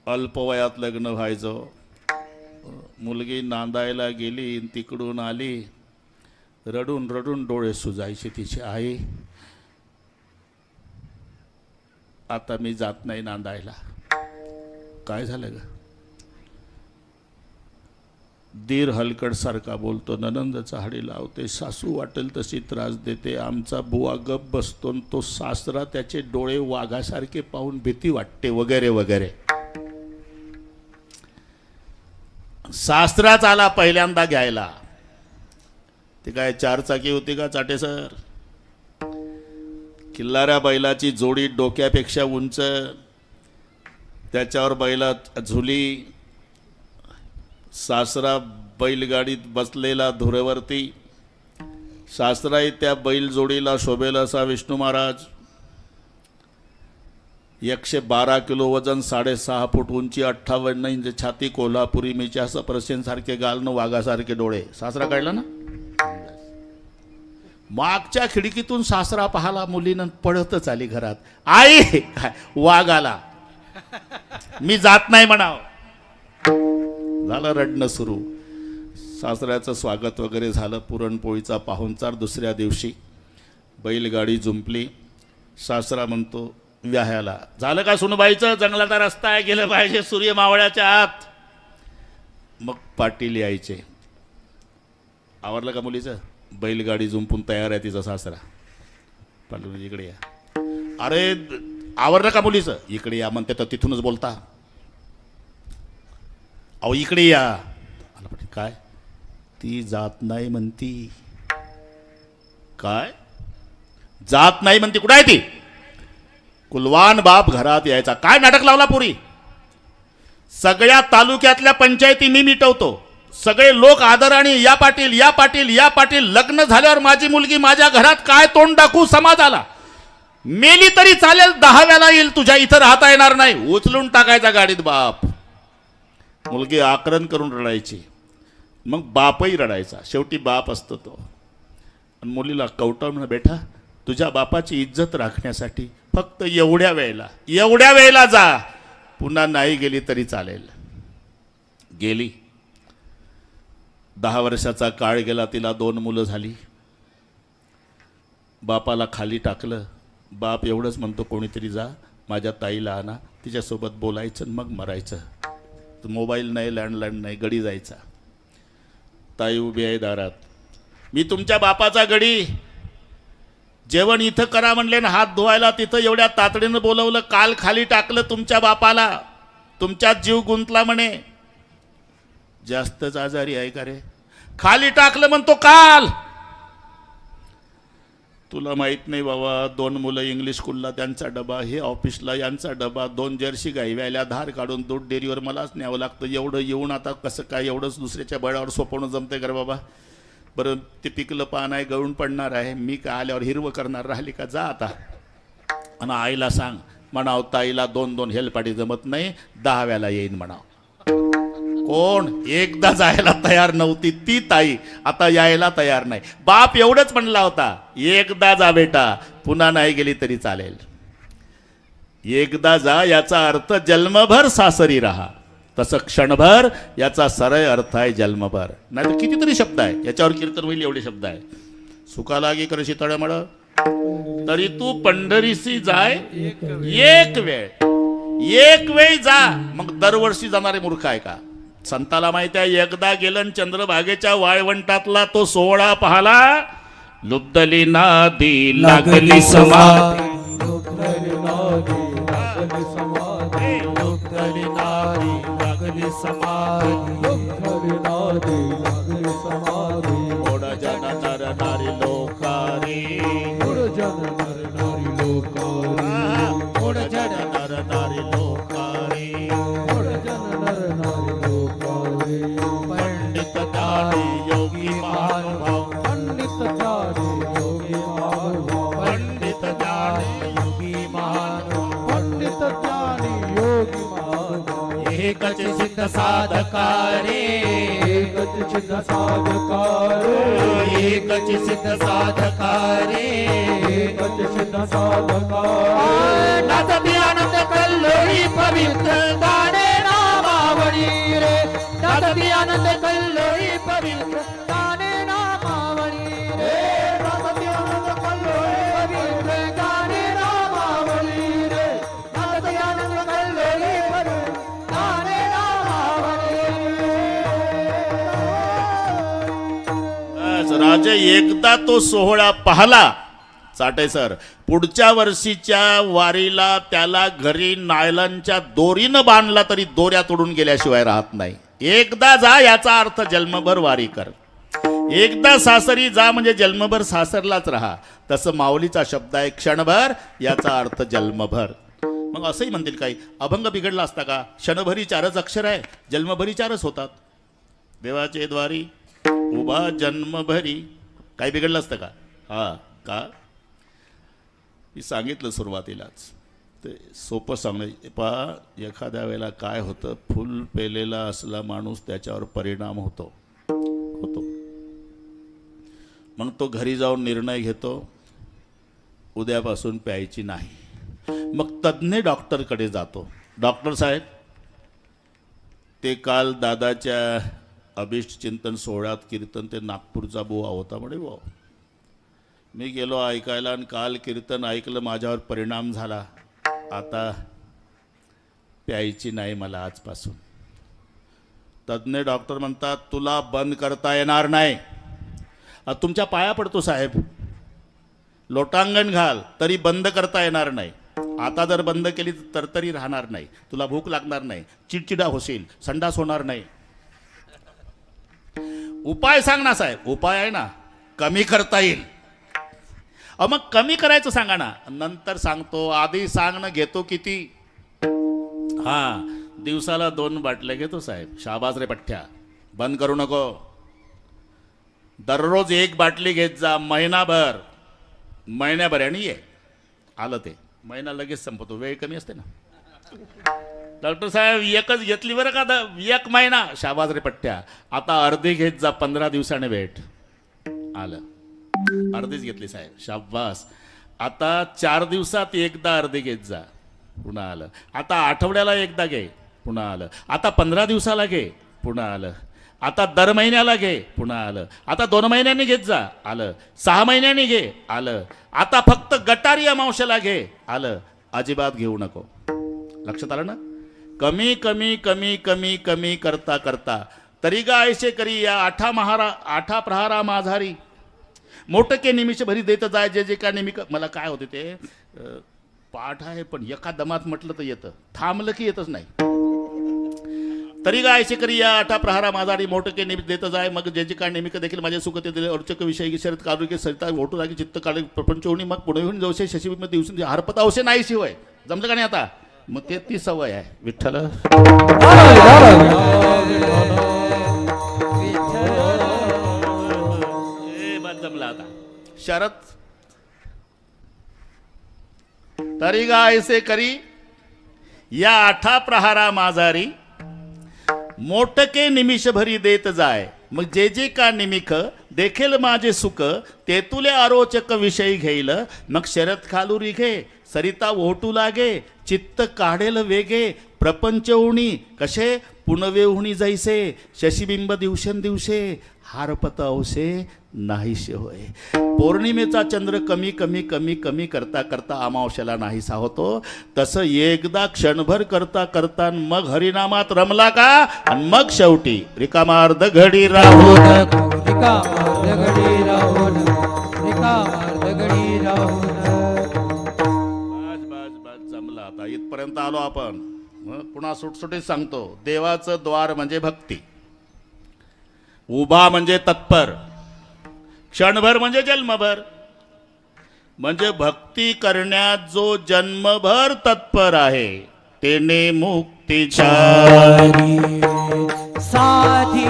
अल्पवयात लग्न व्हायचं. मुलगी नांदायला गेली तिकडून आली रडून रडून डोळे सुजायचे तिची आई. आता मी जात नाही नांदायला. काय झालं ग. दीर हलकड सारखा बोलतो. ननंद चाहडी लावते. सासू वाटेल तशी त्रास देते. आमचा बुवा गप बसतो. तो सासरा त्याचे डोळे वाघासारखे पाहून भीती वाटते वगैरे वगैरे. सासराच आला पहिल्यांदा घ्यायला. ते काय चारचाकी होती का चाटेसर. किल्लाऱ्या बैलाची जोडी डोक्यापेक्षा उंच. त्याच्यावर बैला झुली. सासरा बैलगाडीत बसलेला धुरेवरती. सासराही त्या बैल जोडीला शोभेल असा विष्णू महाराज. 112 किलो वजन, 6.5 फूट उंची, 58 इंच छाती, कोल्हापुरी मिरची, असं प्रसेनसारखे गालनं वाघासारखे डोळे. सासरा काढला ना. मागच्या खिडकीतून सासरा पाहाला मुलीनं पळतच आली घरात. आई काय वाघ आला मी जात नाही म्हणाव. झालं रडणं सुरू. सासऱ्याचं स्वागत वगैरे झालं. पुरणपोळीचा पाहुणचार. दुसऱ्या दिवशी बैलगाडी जुंपली. सासरा म्हणतो व्याह्याला. झालं का सुनबाईचं. जंगलाचा रस्ता आहे गेलं पाहिजे सूर्य मावळ्याच्या आत. मग पाटील यायचे. आवरलं का मुलीचं. बैलगाडी जुंपून तयार आहे तिचा सासरा. पाटील म्हणजे इकडे या. अरे आवरलं का मुलीचं? इकडे या म्हणते तर तिथूनच बोलता. अहो इकडे या. मला पाटील काय? ती जात नाही म्हणती. काय जात नाही म्हणती? कुठं आहे ती? कुलवान बाप घरात यायचा. काय नाटक लावला पुरी? सगळ्या तालुक्यातल्या पंचायती मी मिटवतो. सगळे लोक आदराने या पाटील या पाटील या पाटील. लग्न झाल्यावर माझी मुलगी माझ्या घरात काय तोंड दाखवू समाजाला? मेली तरी चालेल, 10व्याला येईल, तुझ्या इथं राहता येणार नाही. उचलून टाकायचा गाडीत बाप. मुलगी आकरण करून रडायची. मग बापही रडायचा. शेवटी बाप असतो तो. आणि मुलीला कवटाळून, बेटा तुझ्या बापाची इज्जत राखण्यासाठी फक्त एवढ्या वेळेला जा. पुन्हा नाही गेली तरी चालेल. गेली. 10 वर्षाचा काळ गेला. तिला 2 मुलं झाली. बापाला खाली टाकलं. बाप एवढंच म्हणतो, कोणीतरी जा माझ्या ताईला आणा, तिच्यासोबत बोलायचं मग मरायचं. मोबाईल नाही, लँडलाईन नाही, गडी जायचा. ताई उभी आहे दारात. मी तुमच्या बापाचा गडी. जेवण इथं करा म्हणले ना, हात धुवायला तिथं एवढ्या तातडीनं बोलवलं. काल खाली टाकलं तुमच्या बापाला. तुमच्यात जीव गुंतला म्हणे. जास्तच आजारी आहे का रे? खाली टाकलं म्हणतो काल. तुला माहित नाही बाबा, 2 मुलं इंग्लिश स्कूलला, त्यांचा डबा, हे ऑफिसला, यांचा डबा, 2 जर्सी गाई व्यायला, धार काढून दूध डेअरीवर मलाच न्यावं लागतं. एवढं येऊन आता कसं काय एवढंच दुसऱ्याच्या बळावर सोपवणं जमते कर बाबा? बरं ते पिकलं पान आहे, गळून पडणार आहे, मी काय आल्यावर हिरवं करणार राहिली का? जा आता. आणि आईला सांग म्हणाव, ताईला 2-2 हेलपाटी जमत नाही, 10व्याला येईन म्हणाव. कोण? एकदा जायला तयार नव्हती ती ताई, आता यायला तयार नाही. बाप एवढंच म्हणला होता, एकदा जा बेटा, पुन्हा नाही गेली तरी चालेल. एकदा जा याचा अर्थ जन्मभर सासरी राहा. तसं क्षणभर याचा सरळ अर्थ आहे जन्मभर. नाही तर कितीतरी शब्द आहे याच्यावर कीर्तन होईल. एवढे शब्द आहे. सुका लागे करशी तळमळ, तरी तू पंढरीसी जाय एक वेळ जा. मग दरवर्षी जाणारे मूर्ख आहे का? संताला माहिती आहे, एकदा गेलं चंद्रभागेच्या वाळवंटातला तो सोहळा पाहला. लुब्धली नादी लागली समाधी, ओढ जन नर नारी लोकारी, ओढ जन नर नारी लोकारी, पंडित ज्ञानी योगी महानुभाव, पंडित ज्ञानी योगी महानुभाव, एकच सिद्ध साधकारे, एकच सिद्ध साधकारे, नाचती आनंद कल्लोळी पवित्र गाणे नामावळी रे. नाचती आनंद कल्लोळी पवित्र गाणे नामावळी रे. नाचती आनंद कल्लोळी पवित्र गाणे नामावळी रे. नाचती आनंद कल्लोळी पवित्र गाणे नामावळी रे. राजे एकदा तो सोहळा पाहला. चाटे सर, पुढच्या वर्षीच्या वारीला त्याला घरी नायलनच्या दोरीनं बांधला तरी दोऱ्या तोडून गेल्याशिवाय राहत नाही. एकदा जा याचा अर्थ जन्मभर वारी कर. एकदा सासरी जा म्हणजे जन्मभर सासरलाच राहा. तसं माऊलीचा शब्द आहे क्षणभर, याचा अर्थ जन्मभर. मग असंही म्हणतील काही, अभंग बिघडला असता का? क्षणभरी 4च अक्षर आहे, जन्मभरी 4च होतात. देवाचे द्वारी उभा जन्मभरी, काय बिघडलं असतं का? हा का? मी सांगितलं सुरुवातीलाच, ते सोपं सांगणं. पहा, एखाद्या वेळेला काय होतं, फुल पेलेला असला माणूस त्याच्यावर परिणाम होतो. मग तो घरी जाऊन निर्णय घेतो, उद्यापासून प्यायची नाही. मग तज्ज्ञ डॉक्टरकडे जातो. डॉक्टर साहेब, ते काल दादाच्या अभिष्ट चिंतन सोहळ्यात कीर्तन, ते नागपूरचा बुवा होता म्हणे. बुवा, मी गेलो ऐकायला आणि काल कीर्तन ऐकलं, माझ्यावर परिणाम झाला. आता प्यायची नाही मला आजपासून. तज्ज्ञ डॉक्टर म्हणतात, तुला बंद करता येणार नाही. तुमच्या पाया पडतो साहेब, लोटांगण घाल तरी बंद करता येणार नाही. आता जर बंद केली तर तरी राहणार नाही. तुला भूक लागणार नाही, चिडचिडा होशील, संडास होणार नाही. उपाय सांग ना साहेब. उपाय आहे ना, कमी करता येईल. मग कमी करायचं सांगा ना. नंतर सांगतो, आधी सांग ना घेतो किती. हा, दिवसाला 2 बाटल्या घेतो साहेब. शाबास रे पठ्ठ्या, बंद करू नको. दररोज 1 बाटली घेत जा, महिन्याभर आणि ये. आलं ते महिना लगेच संपतो, वेळ कमी असते ना. डॉक्टर साहेब एकच घेतली बरं का, 1 महिना. शाबास रे पठ्ठ्या, आता अर्धी घेत जा, 15 दिवसाने भेट. आलं, अर्धीच घेतली साहेब. शाबास. आता 4 दिवसात एकदा अर्धी घेत जा. पुन्हा आलं. आता आठवड्याला एकदा घे. पुन्हा आलं. आता 15 दिवसाला घे. पुन्हा आलं. आता दर महिन्याला घे. पुन्हा आलं. आता 2 महिन्यांनी घेत जा. आलं. 6 महिन्यांनी घे. आलं. आता फक्त गटारी अमावस्याला घे. आलं. अजिबात घेऊ नको. लक्षात आलं ना. कमी कमी कमी कमी कमी करता करता तरी गा ऐसे करी या 8 प्रहारा माझारी मोठके निमिष भरी देत जाय जे जे का निमिक. मला काय होते ते पाठ आहे पण एका दमात म्हटलं तर येतं, थांबलं की येतच नाही. तरी गा ऐसे करी या 8 प्रहारा माझारी मोठके निमिष देत जाय मग जे जे काय निमिक देखील माझे सुख ते दिले अर्चक विषयी शरद कारुके सरिता ओटू लागे चित्त काढे प्रपंच होणी मग पुढे येऊन जवसे शशिबिंब दिवसून हरपता अवश्य नाही शिवाय. जमलं का नाही आता. मग ते ती सवय आहे. विठ्ठल जमला आता. शरद तरी गा ऐसे करी या 8 प्रहारा माझारी मोठके निमिष भरी देत जाय मग जे जे का निमिख देखील माझे सुख ते तुले आरोचक विषयी घेईल मग शरद खालू रिघे सरिता ओटू लागे चित्त काढेल वेगे प्रपंच होणी कसे पुनवे होणी जैसे शशिबिंब दिवसेंदिवसे हारपत अवसे नाहीसे होय. पौर्णिमेचा चंद्र कमी कमी कमी कमी करता करता अमावस्याला नाहीसा होतो तसं एकदा क्षणभर करता करता मग हरिनामात रमला का आणि मग शेवटी रिकामार्ध घडी राहून बस जमला. आता इथपर्यंत आलो आपण. पुन्हा सुटसुटीत सांगतो. देवाचं द्वार म्हणजे भक्ती, उभा म्हणजे तत्पर, क्षणभर म्हणजे जन्मभर. म्हणजे भक्ती करण्यात जो जन्मभर तत्पर आहे तेने मुक्तीच्या साधी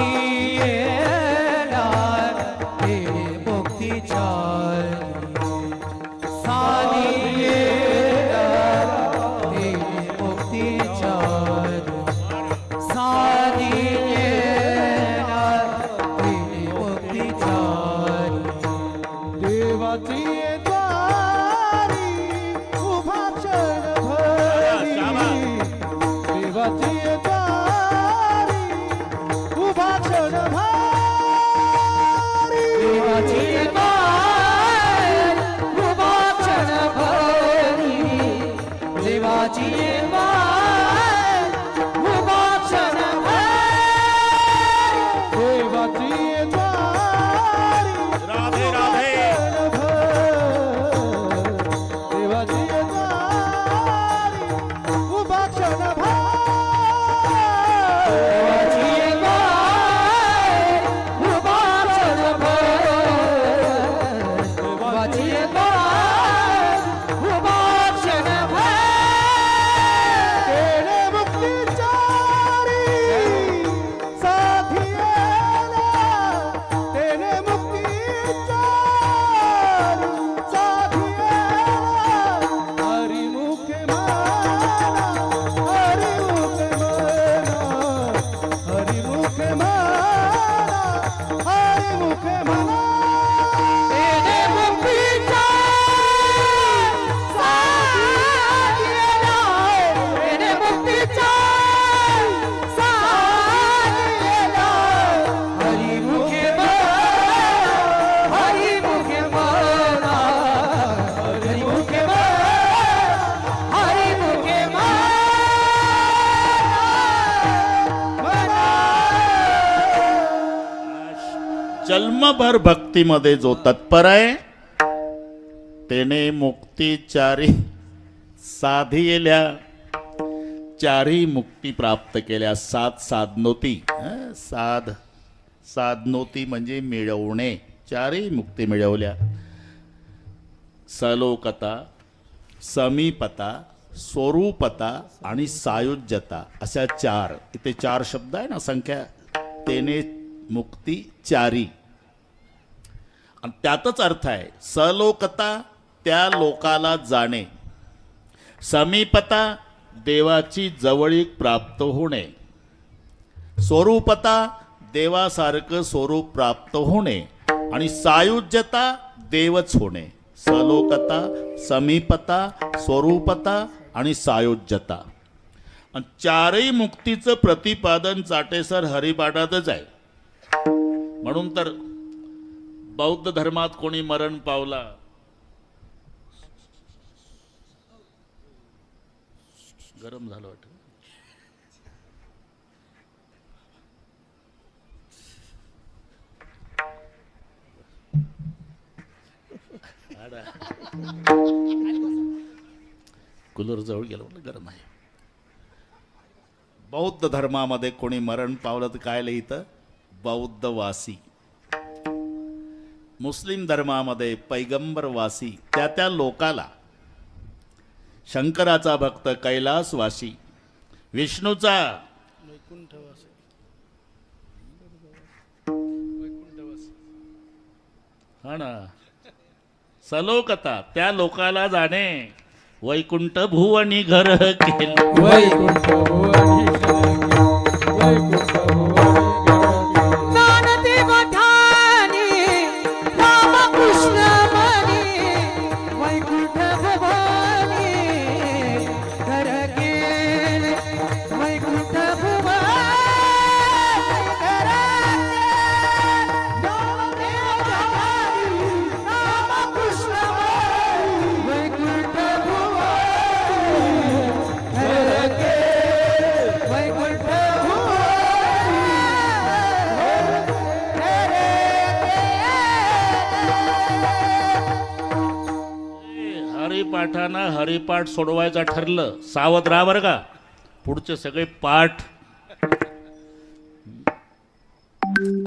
जन्मभर भक्तीमध्ये जो तत्पर आहे त्याने मुक्ती चारी साधिल्या, चारी मुक्ती प्राप्त केल्या. सात साधनोती, साधनोती म्हणजे मिळवणे, चारी मुक्ती मिळवल्या. सलोकता, समीपता, स्वरूपता आणि सायुज्यता अशा चार, इथे चार शब्द आहे ना संख्या, तेने मुक्ती चारी. आणि त्यातच अर्थ आहे. सलोकता त्या लोकाला जाणे, समीपता देवाची जवळीक प्राप्त होणे, स्वरूपता देवासारखं स्वरूप प्राप्त होणे आणि सायुज्यता देवच होणे. सलोकता, समीपता, स्वरूपता आणि सायुज्यता. आणि चारही मुक्तीचं प्रतिपादन चाटेसर हरिपाठातच आहे. म्हणून तर बौद्ध धर्मात कोणी मरण पावला, गरम झालं वाटत, कूलर जवळ गेलं म्हणलं गरम आहे. बौद्ध धर्मामध्ये कोणी मरण पावलं तर काय लिहितं? बौद्धवासी. मुस्लिम धर्मामध्ये पैगंबरवासी, त्या त्या लोकाला. शंकराचा भक्त कैलासवासी, विष्णूचा हा ना सलोकता, त्या लोकाला जाणे. वैकुंठ भुवनी घर केले, वैकुंठ भुवनी वैकुंठ ज्ञानदेव ध्यानी रामकृष्ण मनी वैकुंठ भवानी घर गेले वैकुंठ भवानी घर गेले रामकृष्ण मनी वैकुंठ भवानी घर गेले वैकुंठ हरिपाठानं हरिपाठ सोडवायचा ठरलं, सावध राहा बरं का. पुढचे सगळे पाठ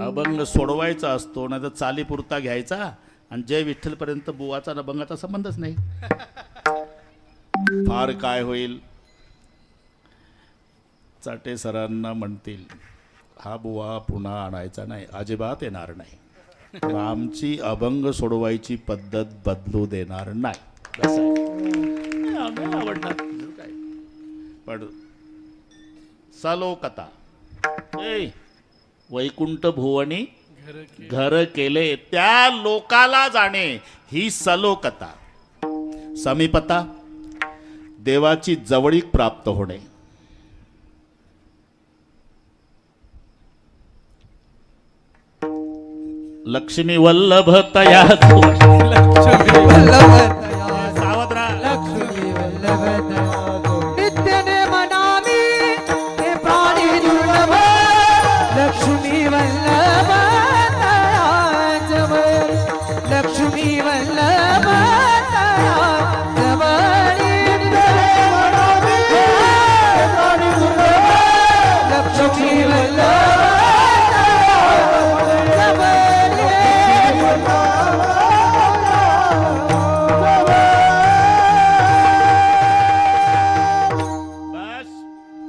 अभंग सोडवायचा असतो, नाही तर चालीपुरता घ्यायचा आणि जय विठ्ठलपर्यंत बुवाचा अभंगाचा संबंधच नाही. फार काय होईल, चाटे सरांना म्हणतील हा बुवा पुन्हा आणायचा नाही, अजिबात येणार नाही. आमची अभंग सोडवायची पद्धत बदलू देणार नाही. कसं आहे? आम्हाला आवडणार काय. पण सलोकता, वैकुंठ भुवनी घर केले, त्या लोकाला जाणे ही सलोकता. समीपता देवाची जवळीक प्राप्त होणे. लक्ष्मी वल्लभ तया लक्ष्मी वल्लभ सावध राहा. लक्ष्मी वल्लभ नित्यने मनामी हे प्राणी दुर्लभ लक्ष्मी वल्लभ तयाजवळ लक्ष्मी वल्लभ तयाजवळ लक्ष्मी वल्लभ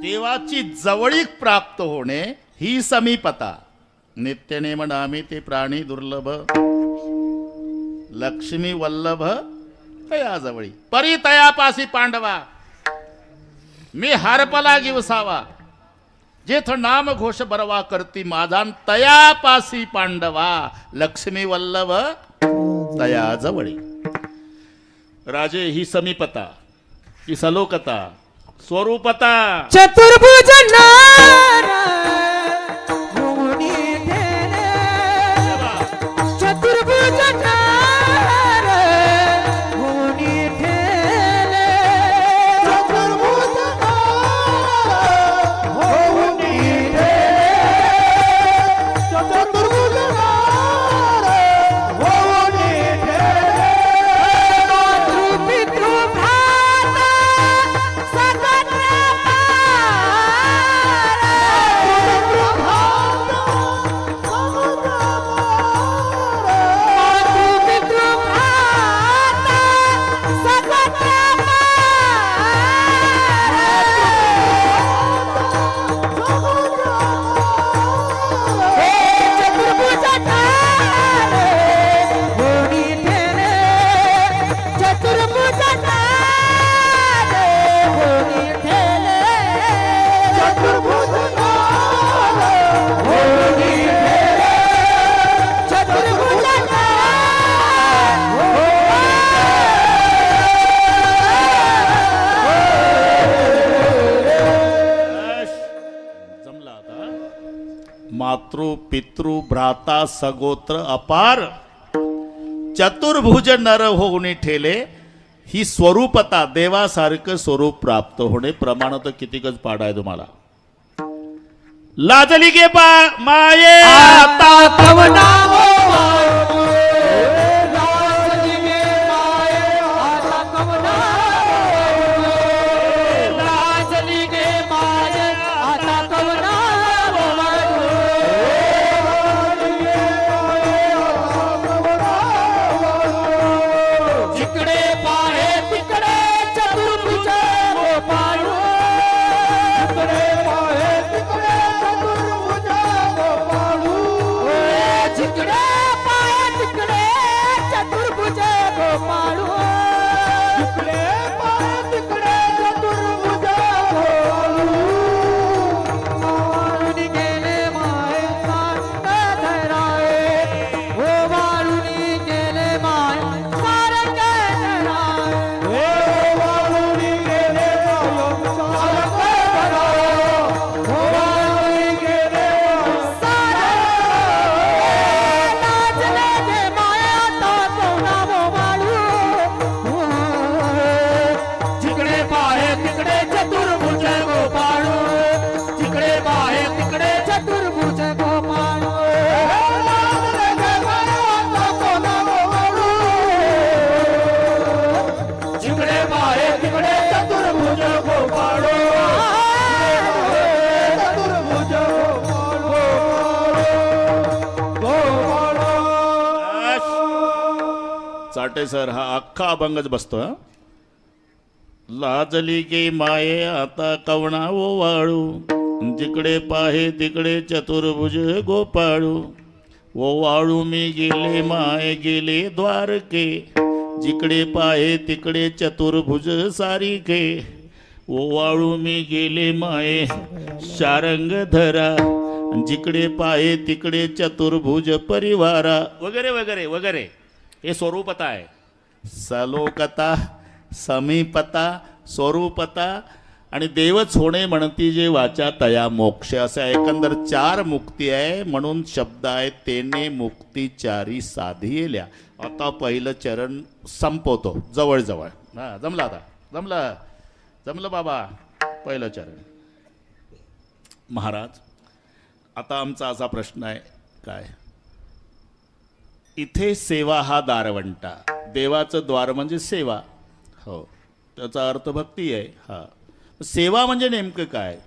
देवाची जवळीक प्राप्त होणे ही समीपता. नित्यनेम नामी ते प्राणी दुर्लभ लक्ष्मी वल्लभ तया जवळी. परी तयापासी पांडवा मी हरपला गिवसावा. जेथ नाम घोष बरवा करती माझा तयापासी पांडवा लक्ष्मी वल्लभ तया जवळी. राजे ही समीपता, ही सलोकता, स्वरूपता. चतुर्भुज नार मुनी ठेले चतुर्भुज नार मुनी ठेले चतुर्भुज नार मुनी ठेले चतुर्भुज नार मातृ पितृ भ्राता सगोत्र अपार चतुर्भुज नर होऊन ठेले ही स्वरूपता देवासारखं स्वरूप प्राप्त होणे प्रमाण तर कितीकच पाड आहे तुम्हाला. लाजली गे माये आता कवना चाटे सर हा अख्खा अभंगच बसतो. लाजली गे माये आता कवणा ओ वाळू जिकडे पाहे तिकडे चतुर्भुज गोपाळू ओ वाळू मी गेले माये गेले द्वारके जिकडे पाहे तिकडे चतुर्भुज सारिके ओ वाळू मी गेले माये शारंग धरा जिकडे पाहे तिकडे चतुर्भुज परिवारा वगैरे वगैरे वगैरे. हे स्वरूपता आहे. सलोकता समीपता स्वरूपता आणि देवच होणे म्हणती जे वाचा तया मोक्ष असे एकंदर 4 मुक्ती आहे. म्हणून शब्द आहे तेने मुक्ती 4 साधियल्या. आता पहिलं चरण संपवतो जवळजवळ. हा जमलं आता जमलं जमलं बाबा. पहिलं चरण. महाराज आता आमचा असा प्रश्न आहे काय इथे सेवा हा दारवंटा. देवाचं द्वार म्हणजे सेवा. हो त्याचा अर्थ भक्ती आहे. हा सेवा म्हणजे नेमकं काय.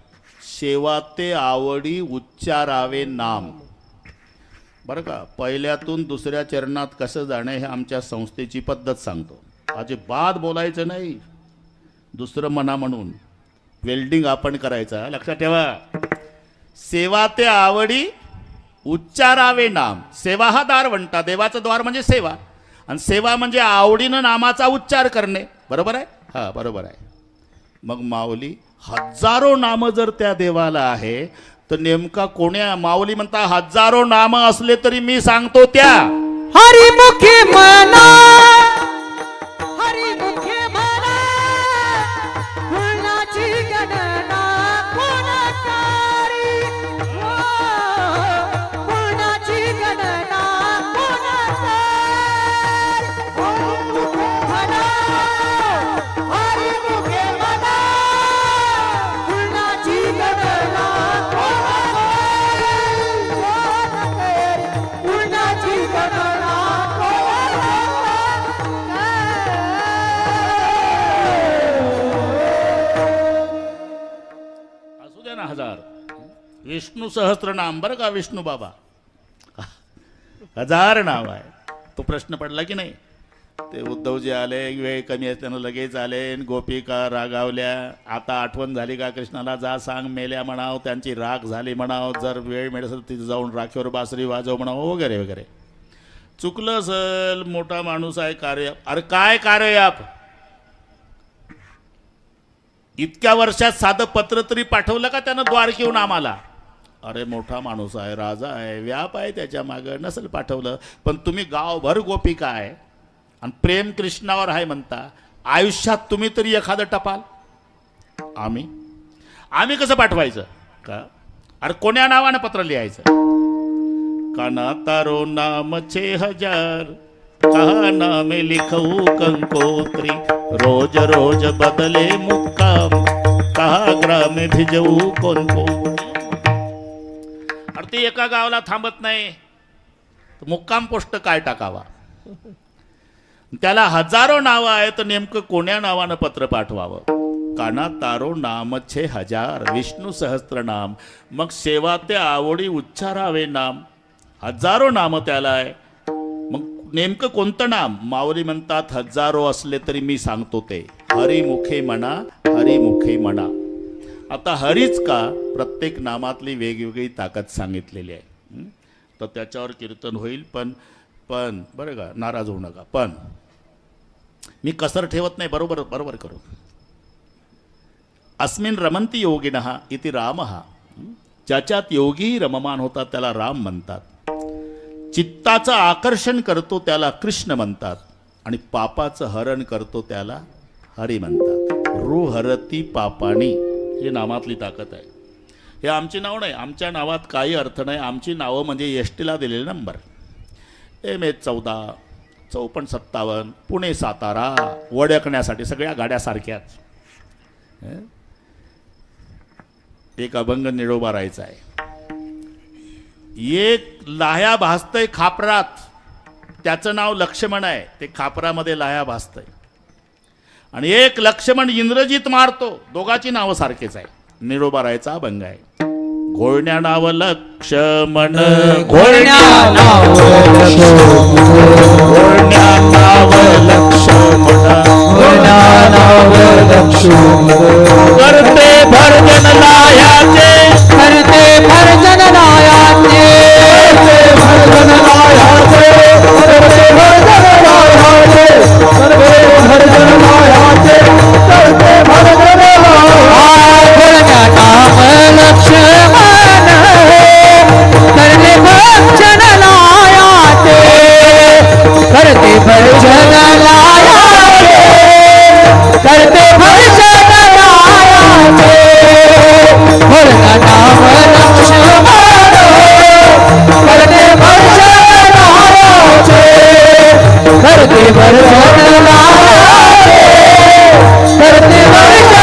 सेवा ते आवडी उच्चारावे नाम. बरं का पहिल्यातून दुसऱ्या चरणात कसं जाणं हे आमच्या संस्थेची पद्धत सांगतो. अजिबात बोलायचं नाही. दुसरं म्हणा म्हणून वेल्डिंग आपण करायचं लक्षात ठेवा. सेवा ते आवडी उच्चारावे नाम. सेवा हा दारवंटा. देवाचं द्वार म्हणजे सेवा आणि सेवा म्हणजे आवडीनं नामाचा उच्चार करणे. बरोबर आहे. हा बरोबर आहे. मग माऊली हजारो नाम जर त्या देवाला आहे तर नेमका कोण्या माऊली म्हणता हजारो नाम असले तरी मी सांगतो त्या हरिमुखी म्हणा हरिमुखी म्हणा फुलाची गणना कोणाकारी फुलाची गणना कोणाकारी म्हणा हरिमुखी म्हणा फुलाची गणना कोणाकारी फुलाची गणना असू द्या ना 1000. विष्णू सहस्त्रनाम बरं का. विष्णू बाबा 1000 नाव आहे. तो प्रश्न पडला की नाही. ते उद्धवजी आले वेळ कमी असताना लगेच आले. गोपिका रागावल्या. आता आठवण झाली का कृष्णाला जा सांग मेल्या म्हणाव. त्यांची राग झाली म्हणाव. जर वेळ मिळत असेल तिथे जाऊन राखेवर बासरी वाजव म्हणाव वगैरे वगैरे. चुकलं असेल. मोठा माणूस आहे. कार्य अरे काय कार्य इतक्या वर्षात साधं पत्र तरी पाठवलं का त्यानं द्वारकेहून आम्हाला. अरे मोठा माणूस आहे. राजा आहे. व्याप आहे त्याच्या मागं. नसेल पाठवलं. पण तुम्ही गावभर गोपिका आहे आणि प्रेम कृष्णावर आहे म्हणता. आयुष्यात तुम्ही तरी एखादं टपाल. आम्ही कसं पाठवायचं का. अरे कोण्या नावानं पत्र लिहायचं. काना तारो नाम 6000 कहा नाम लिखऊ कंकोत्री रोज रोज बदले मुक्काम कहा ग्राम भिजवू कोणको. अरे ती एका गावाला थांबत नाही तर मुक्काम पोस्ट काय टाकावा. त्याला हजारो नावं आहेत तर नेमकं कोण्या नावानं पत्र पाठवावं. काना तारो नाम 6000 विष्णू सहस्त्रनाम. मग सेवा ते आवडी उच्चारावे नाम. हजारो नाम त्याला आहे. मग नेमकं कोणतं नाम. माऊली म्हणतात हजारो असले तरी मी सांगतो ते हरिमुखे म्हणा हरिमुखे म्हणा. आता हरीच का प्रत्येक नामातली वेगवेगळी ताकद सांगितलेली आहे. तर त्याच्यावर कीर्तन होईल. पण बरं का नाराज होऊ नका. पण मी कसर ठेवत नाही. बरोबर बरोबर करू. अस्मिन रमंती योगिनः इति रामः. ज्याच्यात योगी रममान होतात त्याला राम म्हणतात. चित्ताचं आकर्षण करतो त्याला कृष्ण म्हणतात. आणि पापाचं हरण करतो त्याला हरी म्हणतात. रुहरती पापाणी ही नामातली ताकद आहे. हे आमची नाव नाही. आमच्या नावात काही अर्थ नाही. आमची नावं म्हणजे एसटीला दिलेले नंबर. MS 14 54 57 पुणे सातारा वडकण्यासाठी सगळ्या गाड्या सारख्याच. एक अभंग निडोबा राहायचा आहे. एक लाह्या भासतय खापरात त्याचं नाव लक्ष्मण आहे. ते खापरामध्ये लाह्या भासतय. आणि एक लक्ष्मण इंद्रजित मारतो. दोघाची नावं सारखेच आहे. निडोबा राहायचा अभंग आहे. घोळण्या नाव लक्ष्मण घोळण्या नाव घोळण्या नाव लक्ष्मण घोळण्या नाव लक्ष्मण करते भरजन लाह्याचे करते भरजन लायाचे भजन लायाचे करते भजन लायाचे करते भजन लायाचे करते भजन घोळण्या नाम लक्ष्मण करते भक्षण लायाचे करते भक्षण लायाचे करते भक्षण लायाचे घोळण्या नाम लक्ष्मण करते भक्षण लायाचे करते भक्षण लायाचे करते भक्षण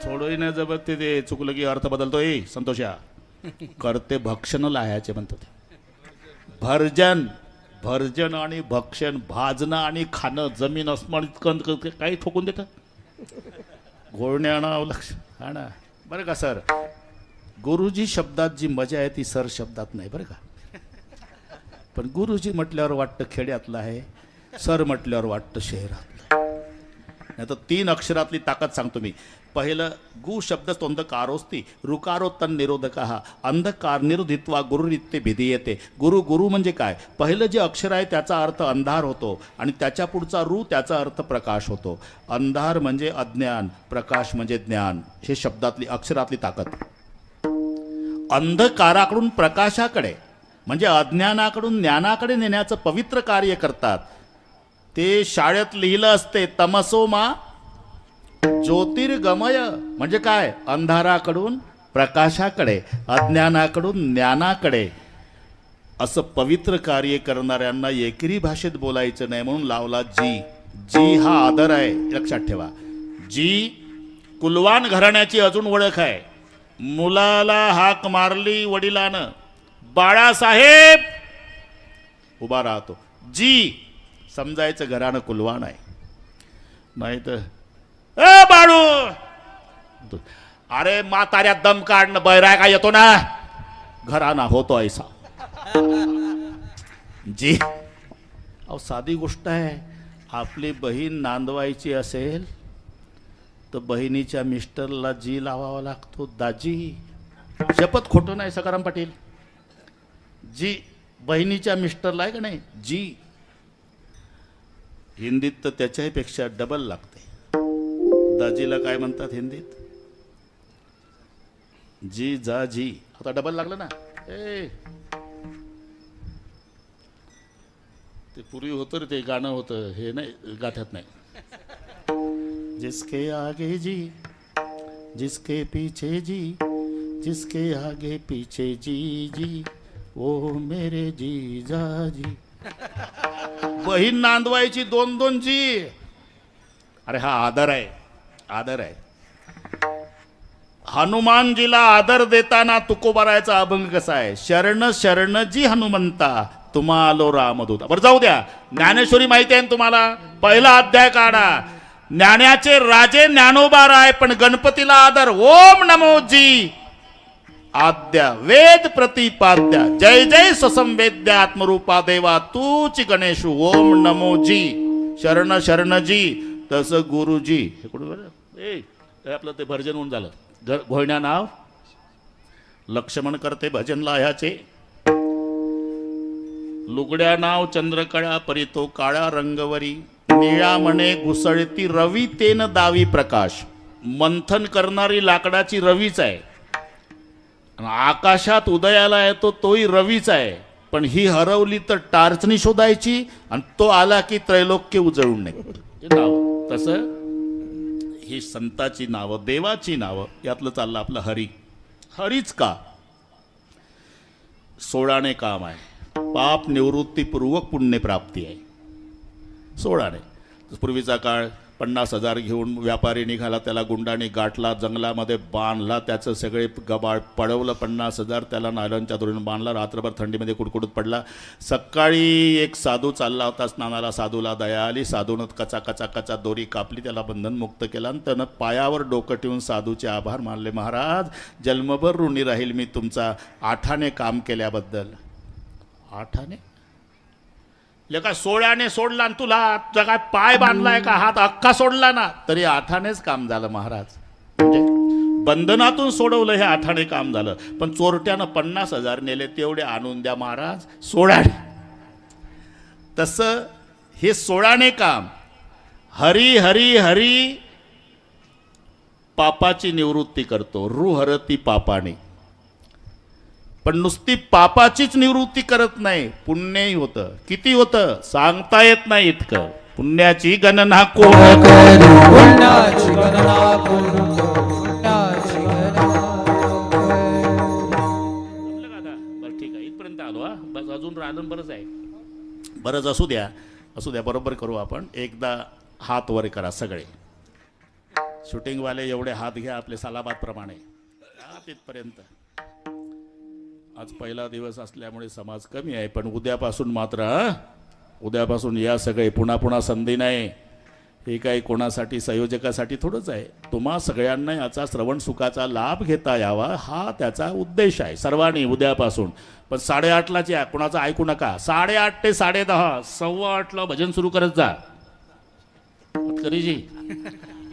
थोडंही नाही जमत ते चुकलं की अर्थ बदलतोय. संतोषा करते भक्षण लाह्याचे म्हणतो ते. भर्जन भर्जन आणि भक्षण भाजणं आणि खाणं जमीन अस्मान इतकं काही ठोकून देतं. घोळण्या नाव लक्ष हा ना. बरं का सर गुरुजी शब्दात जी मजा आहे ती सर शब्दात नाही बरं का. पण गुरुजी म्हटल्यावर वाटतं खेड्यातलं आहे. सर म्हटल्यावर वाटतं शहरातलं. नाही तर 3 अक्षरातली ताकद सांगतो मी. पहिलं गु शब्द तोंदकारोस्ती रुकारो तन निरोधकः अंधकार निरोधित्वा गुरुरित्ते भिधीयते. गुरु गुरु म्हणजे काय. पहिलं जे अक्षर आहे त्याचा अर्थ अंधार होतो आणि त्याच्या पुढचा रु त्याचा अर्थ प्रकाश होतो. अंधार म्हणजे अज्ञान प्रकाश म्हणजे ज्ञान. हे शब्दातली अक्षरातली ताकद. अंधकाराकडून प्रकाशाकडे म्हणजे अज्ञानाकडून ज्ञानाकडे नेण्याचं पवित्र कार्य करतात. ते शाळेत लिहिलं असते तमसोमा ज्योतिर्गमय म्हणजे काय. अंधाराकडून प्रकाशाकडे अज्ञानाकडून ज्ञानाकडे असं पवित्र कार्य करणाऱ्यांना एकेरी भाषेत बोलायचं नाही म्हणून लावला जी. जी हा आदर आहे लक्षात ठेवा. जी कुलवान घराण्याची अजून ओळख आहे. मुलाला हाक मारली वडिलानं बाळासाहेब उभा राहतो. जी समजायचं घरानं कुलवान आहे. नाही तर ए बाळू अरे म्हाताऱ्यात दम काढणं बैराय का येतो ना घराना होतो ऐसा. जी अहो साधी गोष्ट आहे. आपली बहीण नांदवायची असेल तर बहिणीच्या मिस्टरला जी लावावा लागतो. दाजी शपथ खोटं नाही सकाराम पाटील. जी बहिणीच्या मिस्टरला आहे का नाही जी. हिंदीत तर त्याच्याही पेक्षा डबल लागते. दाजीला काय म्हणतात हिंदीत. जी जा जी. आता डबल लागलं ना. ते पूर्वी होतं रे ते गाणं होतं. हे नाही गाठत नाही. जिसके आगे जी जिसके पीछे जी, जिसके आगे पीछे जी जी, ओ मेरे जीजा जी. बहीण नांदवायची 2-2 जी. अरे हा आदर आहे, आदर आहे. हनुमानजीला आदर देताना तुकोबारायचा अभंग कसा आहे? शरण शरण जी हनुमंता, तुम्हा आलो रामदूत. बरं जाऊ द्या, ज्ञानेश्वरी माहिती आहे ना तुम्हाला? पहिला अध्याय काढा. ज्ञानाचे राजे ज्ञानोबा राय, पण गणपतीला आदर. ओम नमो जी आद्या वेद प्रतिपाद्या, जय जय ससंवेद्य आत्मरूपा देवा तूच गणेशू. ओम नमो जी, शरण शरण जी, तस गुरुजी. हे कुठे हे आपलं ते भजन होऊन झालं. घोळण्या नाव लक्ष्मण करते भजनला ह्याचे. लुगड्या नाव चंद्रकळा परितो काळा रंगवरी, निळा म्हणे घुसळती रवी तेन दावी प्रकाश. मंथन करणारी लाकडाची रवीच आहे, आकाशात उदयाला येतो तोही रवीच आहे. पण ही हरवली तर टार्चनी शोधायची, आणि तो आला की त्रैलोक्य उजळून नये नाव. तसं ही संताची नावं, देवाची नावं, यातलं चाललं आपलं हरी. हरीच का? 16ने काम आहे. पाप निवृत्तीपूर्वक पुण्यप्राप्ती आहे. 16ने. पूर्वीचा काळ 50,000 घेऊन व्यापारी निघाला, त्याला गुंडाने गाठला, जंगलामध्ये बांधला, त्याचं सगळे गबाळ पळवलं. 50,000 त्याला नायलॉनच्या दोरीने बांधला. रात्रभर थंडीमध्ये कुडकुडत पडला. सकाळी एक साधू चालला होता स्नानाला, साधूला दया आली. साधूनं कचा कचा कचा दोरी कापली, त्याला बंधनमुक्त केला, आणि त्यानं पायावर डोकं ठेवून साधूचे आभार मानले. महाराज, जन्मभर ऋणी राहील मी तुमचा 8ने काम केल्याबद्दल. 8ने लेका 16ने सोडला, आणि तुला काय पाय बांधलाय का, हात अख्खा सोडला ना, तरी 8नेच काम झालं महाराज. म्हणजे बंधनातून सोडवलं, हे 8ने काम झालं. पण चोरट्यानं 50,000 नेले, तेवढे आणून द्या महाराज 16ने. तसं हे 16ने काम. हरी हरी हरी पापाची निवृत्ती करतो, रुहरती पापाने. पण नुसती पापाचीच निवृत्ती करत नाही, पुण्यही होतं. किती होतं सांगता येत नाही इतकं. पुण्याची गणना कोण करू, पुण्याची गणना करू, पुण्याची गणना. बरं ठीक आहे, इथपर्यंत आलो. हा बस, अजून राहिलं बरंच आहे. बरंच असू द्या, असू द्या, बरोबर करू आपण. एकदा हात वर करा सगळे. शूटिंगवाले एवढे हात घ्या आपले सलाबाद प्रमाणे. तिथपर्यंत. आज पहिला दिवस असल्यामुळे समाज कमी आहे, पण उद्यापासून मात्र उद्यापासून या सगळे पुन्हा पुन्हा संधी नाही. हे काही कोणासाठी संयोजकासाठी थोडंच आहे. तुम्हा सगळ्यांना याचा श्रवण सुखाचा लाभ घेता यावा, हा त्याचा उद्देश आहे. सर्वांनी उद्यापासून. पण 8:30लाच या, कोणाचं ऐकू नका. 8:30 ते 10:30, 8:15ला भजन सुरू करत जा. जी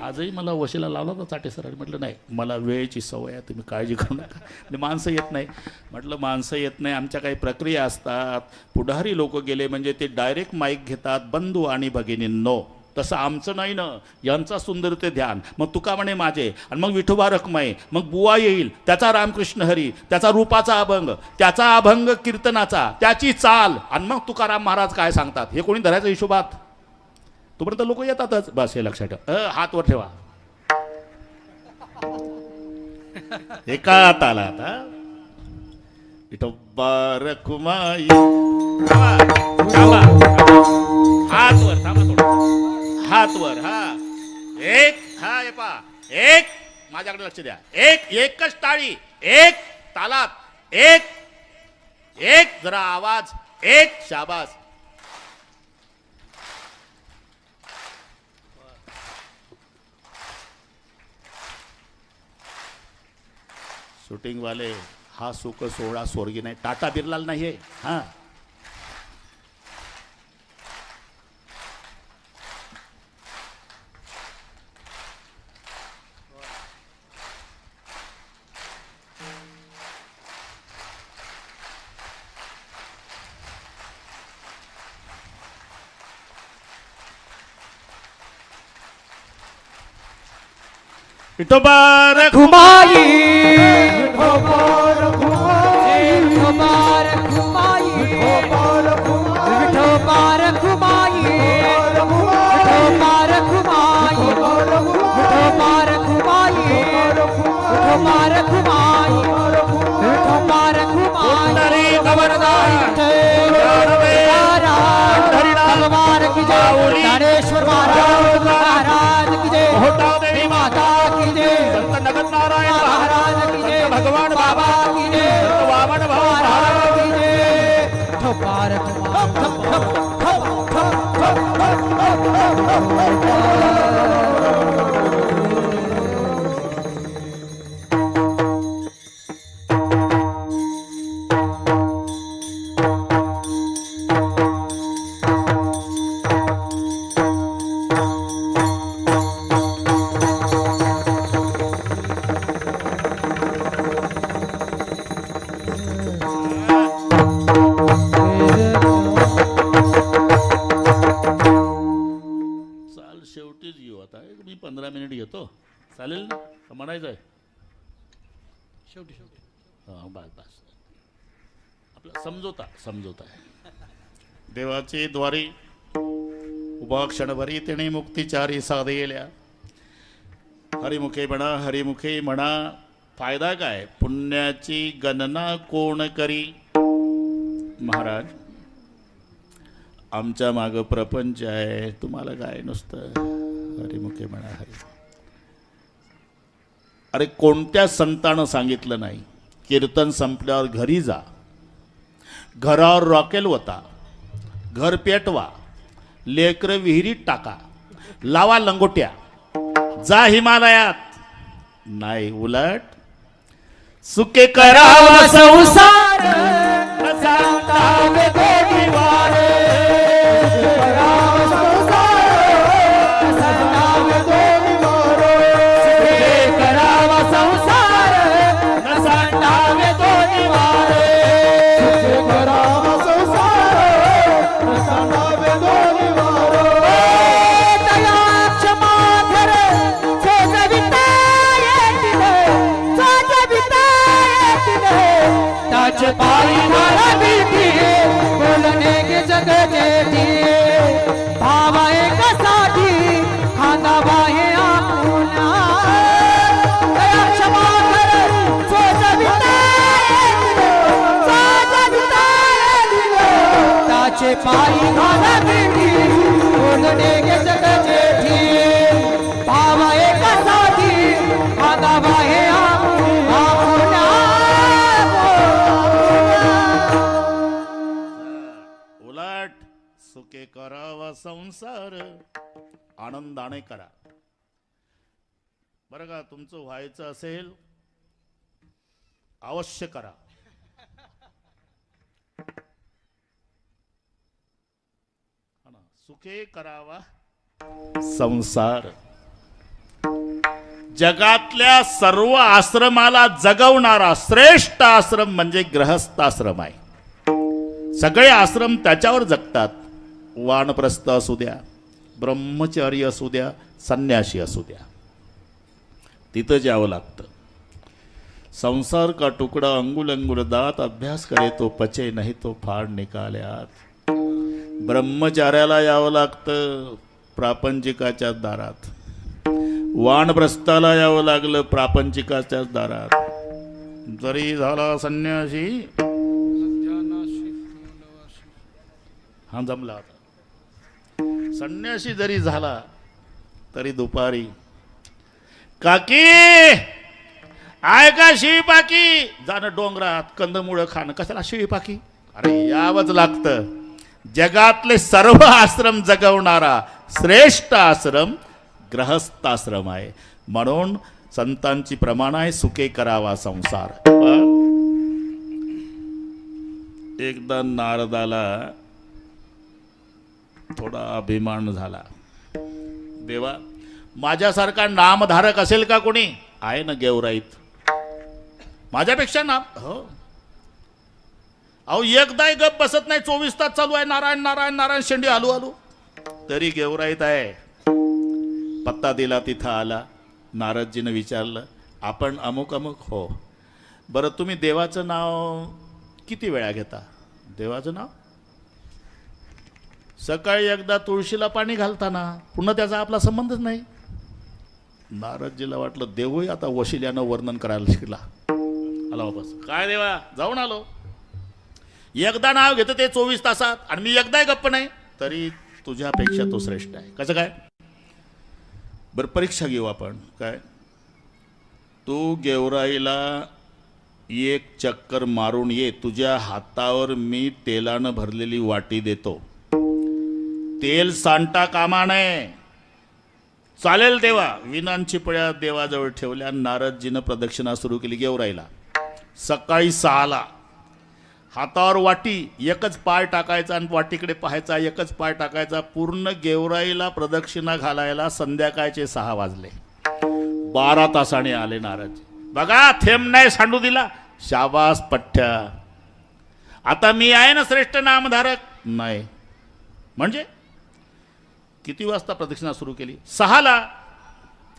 आजही मला वशीला लावला होता चाटे सरांनी. म्हटलं नाही, मला वेळेची सवय आहे, तुम्ही काळजी करू नका. आणि माणसं येत नाही. म्हटलं माणसं येत नाही, आमच्या काही प्रक्रिया असतात. पुढारी लोक गेले म्हणजे ते डायरेक्ट माईक घेतात, बंधू आणि भगिनींनो. तसं आमचं नाही ना. यांचा सुंदर ते ध्यान, मग तुका म्हणे माझे, आणि मग विठोबा रखमय, मग बुवा येईल, त्याचा रामकृष्ण हरी, त्याचा रूपाचा अभंग, त्याचा अभंग कीर्तनाचा, त्याची चाल, आणि मग तुकाराम महाराज काय सांगतात हे कोणी धरायचं हिशोबात. तोपर्यंत लोक येतातच. बस हे लक्षात ठेवा. हात वर ठेवा. एका ताला आता विठोबा रखुमाई. हात वर, थांबा थोडं. हात वर. हा एक, हा हे पा एक, माझ्याकडे लक्ष द्या. एक, एकच टाळी, एक तालात, एक एक, जरा आवाज, एक, शाबास. शूटिंग वाले, हा सुख सोहळा स्वर्गी नाही, टाटा बिर्लाल नाही आहे. हा विठोबा रखुमाई, विठोबा रखुमाई, विठोबा रखुमाई, विठोबा रखुमाई, विठोबा रखुमाई, विठोबा रखुमाई, विठोबा रखुमाई, विठोबा रखुमाई, विठोबा रखुमाई, विठोबा रखुमाई. घेतो चालेल ना का म्हणायचं आहे शेवटी हां बस बस आपला समजोता आहे देवाचे द्वारी उभा क्षणभरी तेणे मुक्तिचारी साधेल्या हरिमुखे म्हणा फायदा काय पुण्याची गणना कोण करी महाराज आमच्या मागं प्रपंच आहे तुम्हाला काय नुसतं हरिमुखे म्हणा अरे कोणत्या संतानं सांगितलं नाही कीर्तन संपल्यावर घरी जा घरावर रॉकेल होता घर पेटवा लेकरं विहिरीत टाका लावा लंगोट्या जा हिमालयात नाही उलट सुके करावा संसार सांगावे गोडी वारे करावा संसार सांगावे गोडी वारे पाई मारा बीती बोलने के जगह जेठी भावा एक साथी खाना बाहे आपुना दया क्षमा कर सोच बिताए ताचे पाई मारा बीती बोलने के जगह जेठी भावा एक साथी खाना बाहे सुके करावा संसार आनंदाने करा बरं का तुमचं व्हायचं असेल अवश्य करा सुखे करावा संसार जगातल्या सर्व आश्रमाला जगवणारा श्रेष्ठ आश्रम म्हणजे गृहस्थाश्रम आहे सगळे आश्रम त्याच्यावर जगतात वानप्रस्थ असू द्या ब्रह्मचारी असू द्या संन्यासी असू द्या तिथं जावं लागतं संसार का टुकड़ा अंगुल अंगुल दात अभ्यास करे तो पचे नाही तो फाड निकाल्यात ब्रह्मचार्याला यावं लागतं प्रापंचिकाच्याच दारात वानप्रस्थाला यावं लागलं प्रापंचिकाच्याच दारात जरी झाला संन्यासी हा जमला होता संन्यासी जरी झाला तरी दुपारी काकी आय का शिळीपाकी जाणं डोंगरात कंदमुळं खाणं कशाला शिळीपाकी अरे यावंच लागतं जगातले सर्व आश्रम जगवणारा श्रेष्ठ आश्रम गृहस्थाश्रम आहे म्हणून संतांची प्रमाण आहे सुखे करावा संसार एकदा नारदाला थोडा अभिमान झाला देवा माझ्यासारखा नामधारक असेल का कोणी आहे ना गेवराईत माझ्यापेक्षा नाम हो अहो एकदाही गप बसत नाही 24 तास चालू आहे नारायण नारायण नारायण शेंडी आलू आलू तरी गेवराईत आहे पत्ता दिला तिथं आला नारदजीनं विचारलं आपण अमुक अमुक हो बरं तुम्ही देवाचं नाव किती वेळा घेता देवाचं नाव सकाळी एकदा तुळशीला पाणी घालताना पुन्हा त्याचा आपला संबंधच नाही नारदजीला वाटलं देवही आता वशिल्यानं वर्णन करायला शिकला आला वापस काय देवा जाऊन आलो एकदा नाव घेतं ते 24 तासात आणि मी एकदाही गप्प नाही तरी तुझ्यापेक्षा तो श्रेष्ठ आहे कसं काय बरं परीक्षा घेऊ आपण काय तू गेवराईला एक चक्कर मारून ये तुझ्या हातावर मी तेलानं भरलेली वाटी देतो तेल सांडता कामा नये चालेल देवा विनांची पळ्या देवाजवळ ठेवल्या नारदजीनं प्रदक्षिणा सुरू केली गेवराईला सकाळी 6ला हातावर वाटी एकच पाय टाकायचा आणि वाटीकडे पाहायचा एकच पाय टाकायचा पूर्ण गेवराईला प्रदक्षिणा घालायला संध्याकाळचे 6 वाजले 12 तासाने आले नारदजी बघा थेंब नाही सांडू दिला शाबास पठ्ठ्या आता मी आहे ना श्रेष्ठ नामधारक नाही म्हणजे किती वाजता प्रदक्षिणा सुरू केली 6ला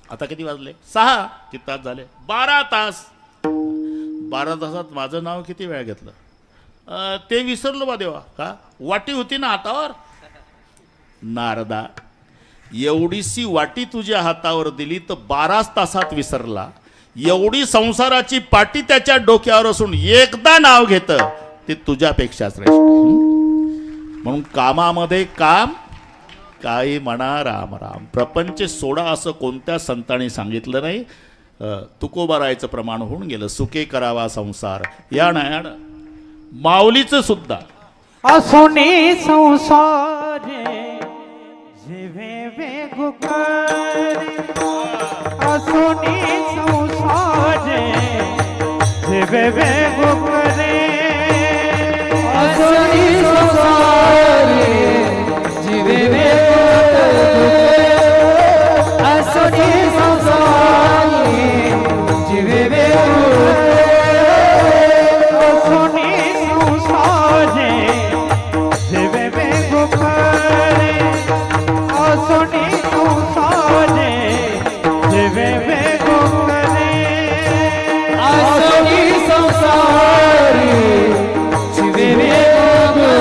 आता किती वाजले? 6. किती तास झाले? 12 तास. 12 तासात माझं नाव किती वेळ घेतलं? ते विसरलो बा देवा. का? वाटी होती ना हातावर. नारदा, एवढीशी वाटी तुझ्या हातावर दिली तर 12 तासात विसरला. एवढी संसाराची पाटी त्याच्या डोक्यावर असून एकदा नाव घेत ते तुझ्यापेक्षा श्रेष्ठ. म्हणून कामामध्ये काम, काही म्हणा राम राम. प्रपंच सोडा असं कोणत्या संतांनी सांगितलं नाही. तुकोबारायचं प्रमाण होऊन गेलं. सुखे करावा संसार या ना माऊलीचं सुद्धा असोनी संसारे जीवे वेगुकरे असोनी संसारे जीवे वेगुकरे असोनी संसारे जीवे वेगुकरे असोनी संसारे जीवे वेगुकरे असोनी संसारे जीवे वेगुकरे असोनी संसारे जीवे वेगुकरे असोनी संसारे जीवे वेगुकरे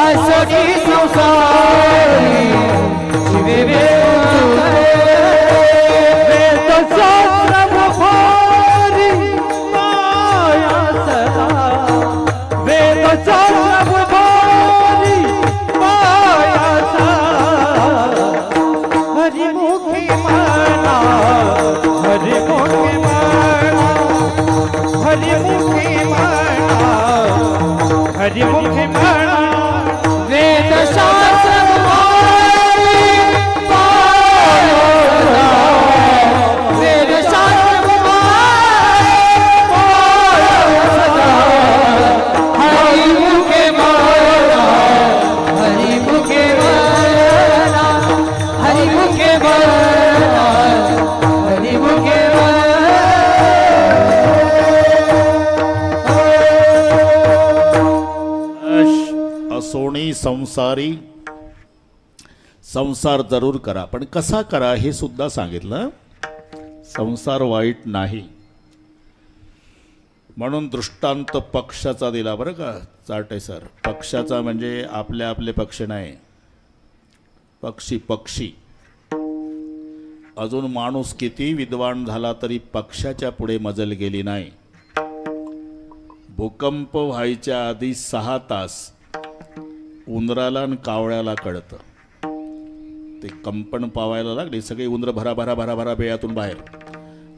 असोनी संसारे जीवे वेगुकरे वेद शास्त्र मुखारी माया सदा वेद शास्त्र मुखारी माया सदा हरिमुखी मना हरिमुखी मना हरिमुखी मना हरिमुखी मना वेद शास्त्र मुखारी माया सदा वेद शास्त्र मुखारी माया सदा हरिमुखी मना हरिमुखी मना हरिमुखी मना हरिमुखी असोणी संसारी. संसार जरूर करा, पण कसा करा हे सुद्धा सांगितलं. संसार वाईट नाही म्हणून दृष्टांत पक्षाचा दिला बरं का चाटे सर. पक्षाचा म्हणजे आपले आपले पक्ष नाही, पक्षी पक्षी. अजून माणूस किती विद्वान झाला तरी पक्षाच्या पुढे मजल गेली नाही. भूकंप व्हायच्या आधी 6 तास उंदराला आणि कावळ्याला कळतं. ते कंपन पावायला लागले सगळे उंदरं भरा भरा भरा भरा बेळ्यातून बाहेर.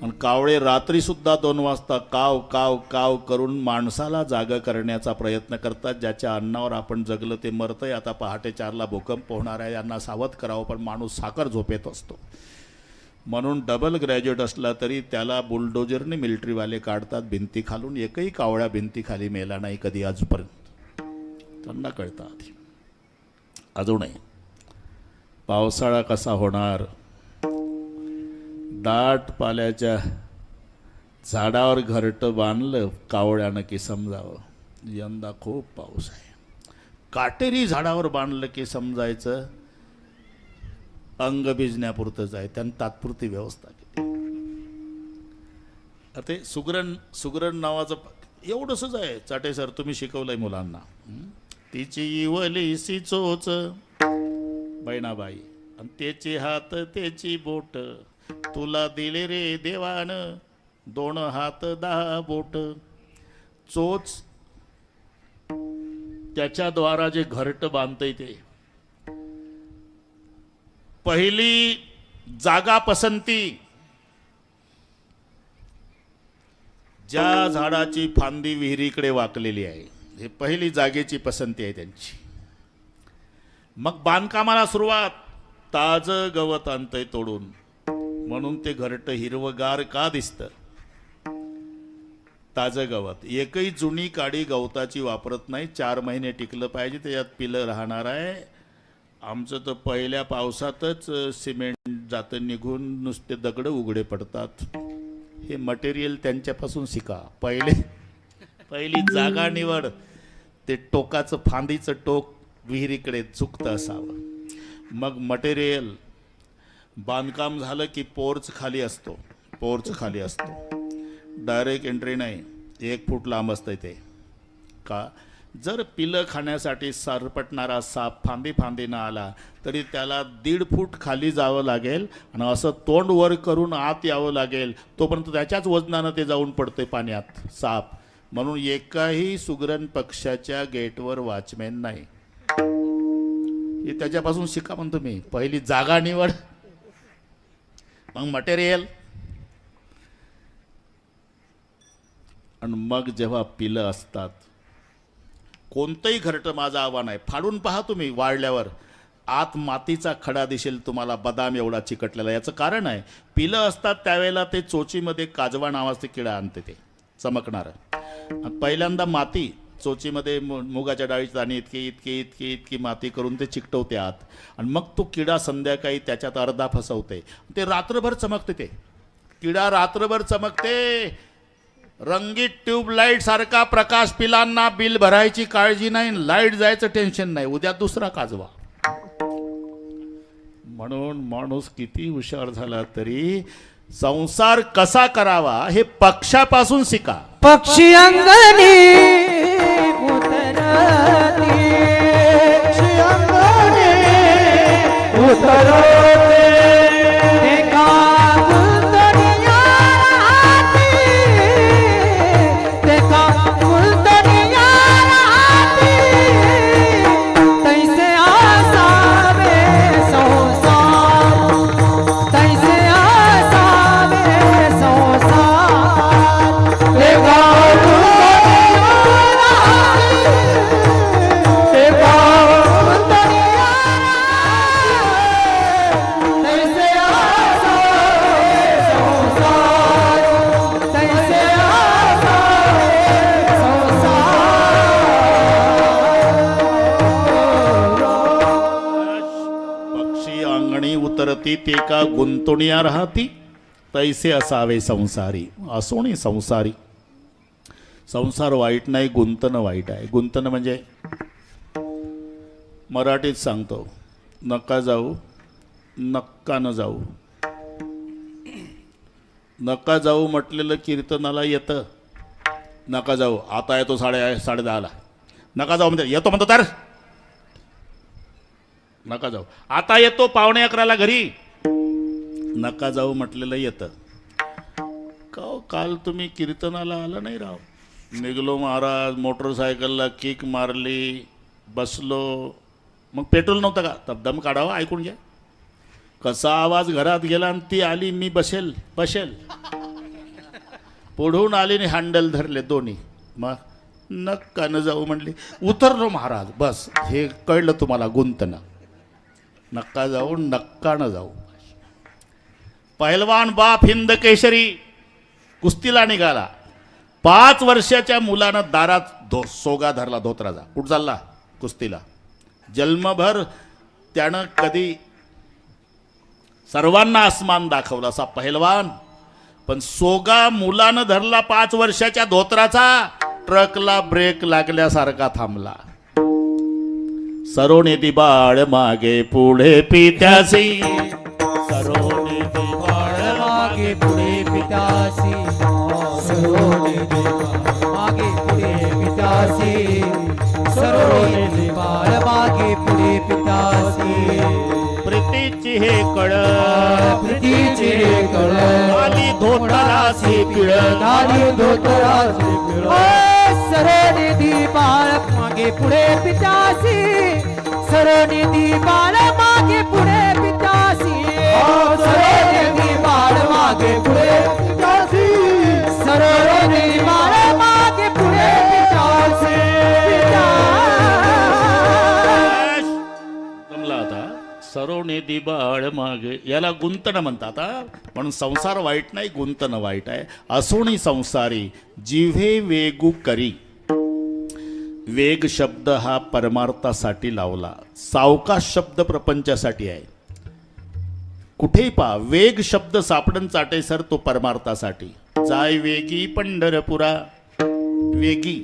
आणि कावळे रात्रीसुद्धा 2 वाजता काव काव काव करून माणसाला जागं करण्याचा प्रयत्न करतात. ज्याच्या अन्नावर आपण जगलं ते मरतंय. आता पहाटे 4ला भूकंप होणार आहे, यांना सावध करावं. पण माणूस साखर झोपेत असतो. म्हणून डबल ग्रॅज्युएट असला तरी त्याला बुलडोजरने मिलिटरीवाले काढतात भिंती खालून. एकही कावळ्या भिंती खाली मेला नाही कधी आजपर्यंत. त्यांना कळतं आधी. अजूनही पावसाळा कसा होणार. दाट पाल्याच्या झाडावर घरटं बांधलं कावळ्यानं की समजावं यंदा खूप पाऊस आहे. काटेरी झाडावर बांधलं की समजायचं अंग भिजण्यापुरतंच आहे. त्यांनी तात्पुरती व्यवस्था केली. ते सुगरण नावाचं एवढंसच आहे. चाटे सर तुम्ही शिकवलंय मुलांना. तिची इवलीसी चोच बहिणाबाई आणि त्याचे हात त्याची बोट तुला दिले रे देवान 2 हात 10 बोट. चोच त्याच्याद्वारा जे घरट बांधतंय ते. पहिली जागा पसंती. ज्या झाडाची फांदी विहिरीकडे वाकलेली आहे हे पहिली जागेची पसंती आहे त्यांची. मग बांधकामाला सुरुवात. ताजं गवत आणतंय तोडून म्हणून ते घरटं हिरवगार का दिसतं. ताजं गवत. एकही जुनी काडी गवताची वापरत नाही. 4 महिने टिकलं पाहिजे, त्याच्यात पिलं राहणार आहे. आमचं तर पहिल्या पावसातच सिमेंट जातं निघून, नुसते दगड उघडे पडतात. हे मटेरियल त्यांच्यापासून शिका. पहिली जागा निवड. ते टोकाचं फांदीचं टोक विहिरीकडे चुकतं असावं. मग मटेरियल. बांधकाम झालं की पोर्च खाली असतो, पोर्च खाली असतो, डायरेक्ट एंट्री नाही, 1 फूट लांब असतं ते. का? जर पिलं खाण्यासाठी सरपटणारा साप फांदी फांदीनं आला तरी त्याला 1.5 फूट खाली जावं लागेल आणि असं तोंड वर करून आत यावं लागेल, तोपर्यंत त्याच्याच वजनानं ते जाऊन पडते पाण्यात साप. म्हणून एकाही सुगरण पक्षाच्या गेटवर वॉचमॅन नाही. हे त्याच्यापासून शिका म्हणतो मी. पहिली जागा निवड, मग मटेरियल, आणि मग जेव्हा पिलं असतात. कोणतंही घरटं माझं आव्हान आहे, फाडून पहा तुम्ही वाळल्यावर, आत मातीचा खडा दिसेल तुम्हाला, बदाम एवढा चिकटलेला. याचं कारण आहे, पिलं असतात त्यावेळेला ते चोचीमध्ये काजवा नावाचे किडा आणते, ते चमकणारं. पहिल्यांदा माती चोचीमध्ये मुगाच्या डाळीची दाणे इतकी इतकी इतकी इतकी माती करून ते चिकटवते आत, आणि मग तो किडा संध्याकाळी त्याच्यात अर्धा फसवते. ते रात्रभर चमकते, ते किडा रात्रभर चमकते. रंगीत ट्यूबलाईट सारखा प्रकाश. पिलांना बिल भरायची काळजी नाही, लाईट जायचं टेन्शन नाही, उद्या दुसरा काजवा. म्हणून माणूस किती हुशार झाला तरी संसार कसा करावा हे पक्षापासून शिका. पक्षी अंगणी उतरती, पक्षी अंगणी उतरते, एका गुलदनिया राहती, एका गुलदनिया राहती, तैसे आसावे संसार, तैसे आसावे संसार, एका गुलदनिया राहती, एका गुलदनिया तैसे आसावे संसार, तैसे आसावे पक्षी अंगणी उतरती ते का गुंतुनिया राहती, तैसे असावे संसारी. असोणी संसारी. संसार वाईट नाही, गुंतणं वाईट आहे. गुंतणं म्हणजे मराठीत सांगतो, नका जाऊ, नक्का न जाऊ. नका जाऊ म्हटलेलं कीर्तनाला येतं. नका जाऊ, आता येतो 10:30ला. नका जाऊ म्हणजे येतो म्हणतो तर नका जाऊ. आता येतो 11:45ला घरी. नका जाऊ म्हटलेलं येतं. काल तुम्ही कीर्तनाला आला नाही राव. निघलो महाराज, मोटरसायकलला किक मारली, बसलो, मग पेट्रोल नव्हतं का, तर दम काढावा. ऐकून घ्या कसा आवाज घरात गेला, आणि ती आली, मी बसेल बसेल, पुढून आली आणि हँडल धरले दोन्ही. मग नक्का न जाऊ म्हणली, उतरलो महाराज. बस हे कळलं तुम्हाला गुंतणं. नक्का जाऊ, नक्का न जाऊ. पहिलवान बाप हिंद केशरी कुस्तीला निघाला. 5 वर्षाच्या मुलानं दारात सोगा धरला धोत्राचा. कुठं चालला? कुस्तीला. जन्मभर त्यानं कधी सर्वांना आसमान दाखवला असा पहिलवान, पण सोगा मुलानं धरला 5 वर्षाच्या धोत्राचा, ट्रकला ब्रेक लागल्यासारखा थांबला. सरोने बाळ मागे पुढे पित्यासी, सरोने बाळ मागे पुढे पितासी, सरोने मागे पुढे पितासी, सरोने बाळ मागे पुढे पितासी. प्रीतीची हे कळ, प्रीतीचे कळ, आली धोतरासी पिळ, गाली धोतराची पिळ. सरोने बाळ मागे पुढे पितासी, सरोने बाळ मागे पुढे पितासी, सरोने बाळ मागे पुढे पितासी, सरोने बाळ मागे पुढे पितासी. जमला आता. सरोने बाळ मागे, याला गुंतणं म्हणतात. म्हणून संसार वाईट नाही, गुंतणं वाईट आहे. असोणी संसारी जिव्हे वेगू करी. वेग शब्द हा परमार्थासाठी लावला, सावकाश शब्द प्रपंचासाठी आहे. कुठेही पहा वेग शब्द सापडन चाटे सर, तो परमार्थासाठी. जाय वेगी पंढरपुरा, वेगी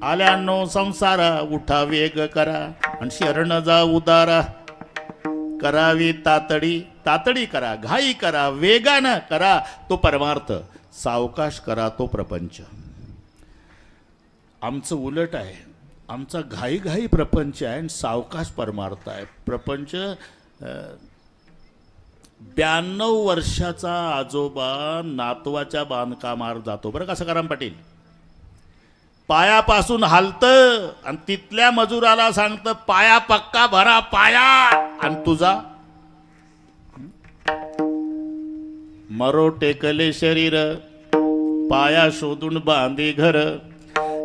आल्यानो संसारा, उठा वेग करा आणि शरण जा उदारा. करावी तातडी, तातडी करा, घाई करा, वेगानं करा तो परमार्थ, सावकाश करा तो प्रपंच. आमचं उलट आहे, आमचा घाई घाई प्रपंच आहे आणि सावकाश परमार्थ आहे. प्रपंच 92 वर्षाचा आजोबा नातवाच्या बांधकामावर जातो बरं का सखाराम पाटील, पायापासून हालतं आणि तिथल्या मजुराला सांगतं पाया पक्का भरा पाया, आणि तुझा मरो टेकले शरीर, पाया शोधून बांधी घर.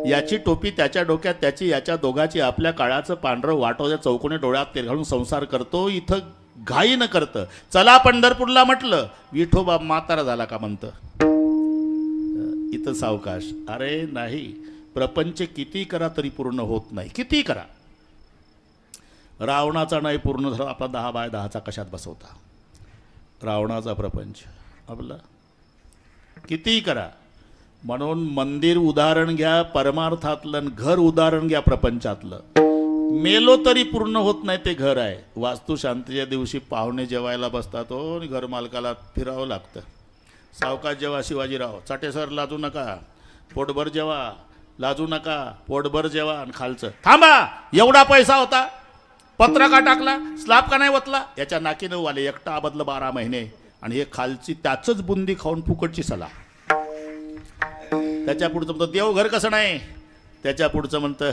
याची टोपी त्याच्या डोक्यात, त्याची याच्या दोघाची, आपल्या काळाचं पांढरं वाटोच्या चौकोनी डोळ्यात तेल घालून संसार करतो. इथं घाई न करतं चला पंढरपूरला म्हटलं विठोबा म्हातारा झाला का म्हणतं. इथं सावकाश. अरे नाही, प्रपंच किती करा तरी पूर्ण होत नाही, किती करा. रावणाचा नाही पूर्ण झाला, आपला 10 बाय 10चा कशात बसवता. रावणाचा प्रपंच आपला किती करा. म्हणून मंदिर उदाहरण घ्या परमार्थातलं, घर उदाहरण घ्या प्रपंचातलं. मेलो तरी पूर्ण होत नाही ते घर आहे. वास्तुशांतीच्या दिवशी पाहुणे जेवायला बसतात हो, आणि घर मालकाला फिरावं लागतं. सावकाश जेवा शिवाजीराव, चाटेसर लाजू नका, पोटभर जेवा, लाजू नका, पोटभर जेवा. आणि खालचं थांबा, एवढा पैसा होता, पत्र का टाकला, स्लॅब का नाही वतला, याच्या नाकीनं वाले एकटा आबदलं 12 महिने, आणि हे खालची त्याचंच बुंदी खाऊन फुकटची सला. त्याच्या पुढचं म्हणतं देवघर कसं नाही, त्याच्या पुढचं म्हणतं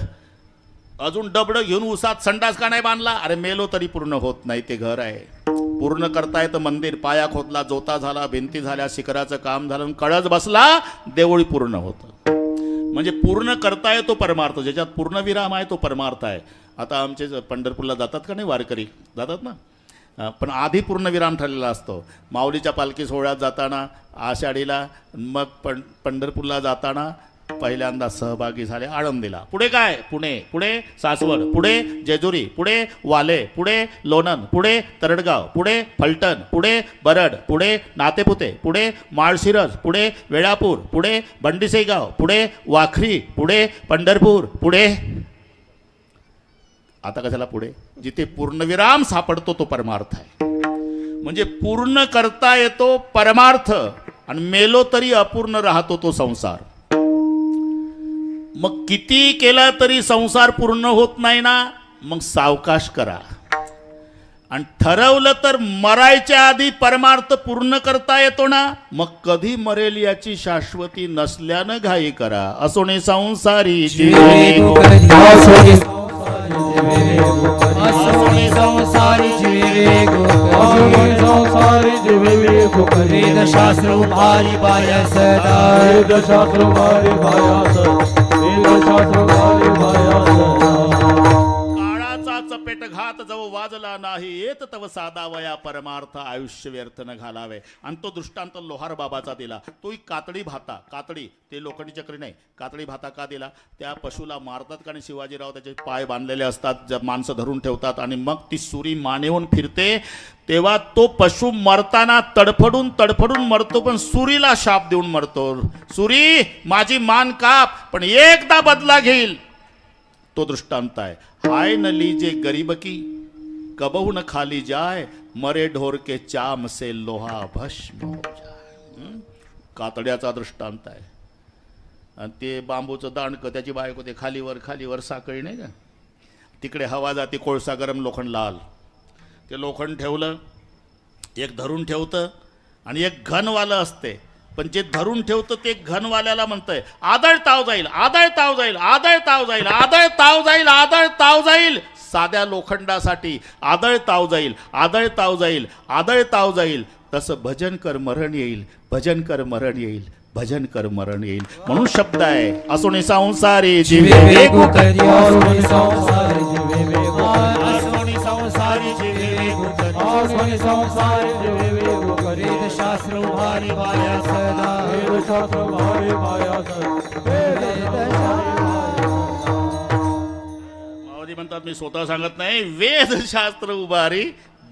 अजून डबडं घेऊन उसात संडास का नाही बांधला. अरे मेलो तरी पूर्ण होत नाही ते घर आहे. पूर्ण करता येतं मंदिर, पाया खोदला, जोता झाला, भिंती झाल्या, शिखराचं काम झालं, कळस बसला, देवळी पूर्ण होतं. म्हणजे पूर्ण करता येतो परमार्थ, ज्याच्यात पूर्ण विराम आहे तो परमार्थ आहे. आता आमचे पंढरपूरला जातात का नाही वारकरी, जातात ना, पण आधी पूर्ण विराम ठरलेला असतो. माऊलीच्या पालखी सोहळ्यात जाताना, आषाढीला, मग पंढरपूरला जाताना पहिल्यांदा सहभागी झाले आळंदीला. पुढे काय, पुणे, पुढे सासवड, पुढे जेजुरी, पुढे वाले, पुढे लोणंद, पुढे तरडगाव, पुढे फलटण, पुढे बरड, पुढे नातेपुते, पुढे माळशिरस, पुढे वेळापूर, पुढे बंडीसेगाव, पुढे वाखरी, पुढे पंढरपूर, पुढे. आता कशाला पुढे, जिथे पूर्णविराम सापडतो तो परमार्थ आहे. म्हणजे पूर्ण करता येतो परमार्थ, आणि मेलो तरी अपूर्ण राहतो तो संसार. मग किती केला तरी संसार पूर्ण होत नाही ना, मग सावकाश करा. आणि ठरवलं तर मरायच्या आधी परमार्थ पूर्ण करता येतो ना, मग कधी मरेल याची शाश्वती नसल्यानं घाई करा. असोने संसारी जीवे गोकरी, असोने संसारी जीवे गोकरी, संसारी जीवे गोकरी. वेद शास्त्र उभारी बाया सदा, वेद शास्त्र भारी भायास, वेद शास्त्र भारी भायास. काळाचा चपेट घात जव वाजला नाही, येत तव साधावया परमार्थ आयुष्य व्यर्थ न घालावे. आणि तो दृष्टांत लोहार बाबाचा दिला. तोही कातडी भाता, कातडी ते लोखंडी चक्री नाही, कातडी भाता का दिला, त्या पशुला मारतात का, आणि शिवाजीराव त्याचे पाय बांधलेले असतात, जब माणसं धरून ठेवतात, आणि मग ती सुरी मानेवून फिरते, तेव्हा तो पशु मरताना तडफडून तडफडून मरतो, पण सुरीला शाप देऊन मरतो. सुरी माझी मान काप, पण एकदा बदला घेईल. तो दृष्टांत आहे. हाय न लीजे गरीब की कबहू न खाली जाय, मरे ढोर के चाम से लोहा भस्म हो जाय. कातड्याचा दृष्टांत आहे. आणि ते बांबूचं दांडकं, त्याची बायको ते खालीवर खालीवर साखळी नाही का, तिकडे हवा जाते, कोळसा गरम, लोखंड लाल. ते लोखंड ठेवलं, एक धरून ठेवतं आणि एक घनवालं असते. पण जे धरून ठेवतं ते घनवाल्याला म्हणतंय आदळ ताव जाईल, आदळ ताव जाईल, आदळ ताव जाईल, आदळ ताव जाईल, आदळ ताव जाईल. साध्या लोखंडासाठी आदळ ताव जाईल, आदळ ताव जाईल, आदळ ताव जाईल. तसं भजन कर मरण येईल, भजन कर मरण येईल, भजन कर मरण येईल. म्हणून शब्द आहे असोने संसारी जीवे गोकरी, असोने संसारी जीवे गोकरी, असोने संसारी जीवे गोकरी, असोने संसारी जीवे गोकरी. वेद शास्त्र उभारी बाया सदा, वेद शास्त्र भारी भायास, मावजी म्हणतात, मी स्वतः सांगत नाही, वेदशास्त्र उभारी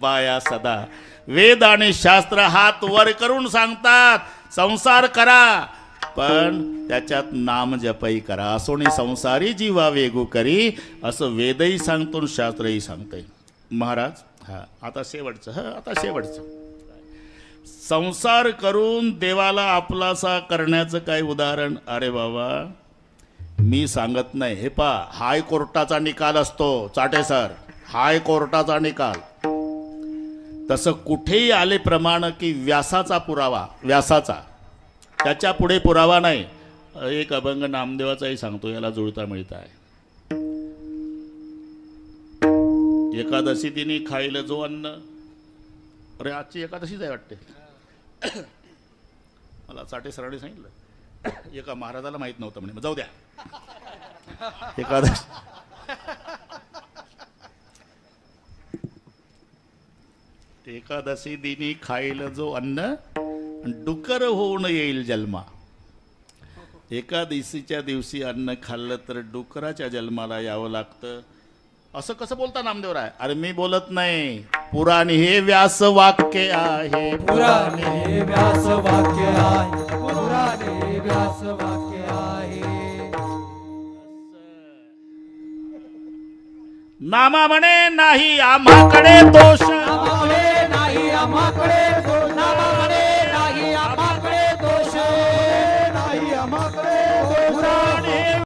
बाया सदा. वेद आणि शास्त्र हात वर करून सांगतात संसार करा, पण त्याच्यात नाम जपही करा. असोने संसारी जीवा वेगू करी, असं वेदही सांगतो, शास्त्रही सांगते. महाराज हा आता शेवटचं संसार करून देवाला आपलासा करण्याचं काय उदाहरण. अरे बाबा मी सांगत नाही, हे पहा हायकोर्टाचा निकाल असतो चाटे सर, हायकोर्टाचा निकाल. तसं कुठेही आले प्रमाण की व्यासाचा पुरावा, व्यासाचा, त्याच्या पुढे पुरावा नाही. एक अभंग नामदेवाचाही सांगतो, याला जुळता मिळता आहे. एकादशी तिने खायला जो अन्न, अरे आजची एकादशीच आहे वाटते, मला चाटे सरांनी सांगितलं, एका महाराजाला माहित नव्हतं म्हणे, जाऊ द्या. एकादशी दिनी खाईल जो अन्न डुकर होऊन येईल जन्मा. एकादशीच्या दिवशी अन्न खाल्लं तर डुकराच्या जन्माला यावं लागतं. असं कसं बोलता नामदेवराय? अरे मी बोलत नाही, पुराणी हे व्यास वाक्य आहे, पुराणे हे व्यास वाक्य आहे, पुराणे व्यास वाक्य आहे. नामा म्हणे नाही आम्हाकडे दोष, आम्हाकडे नाही आम्हाकडे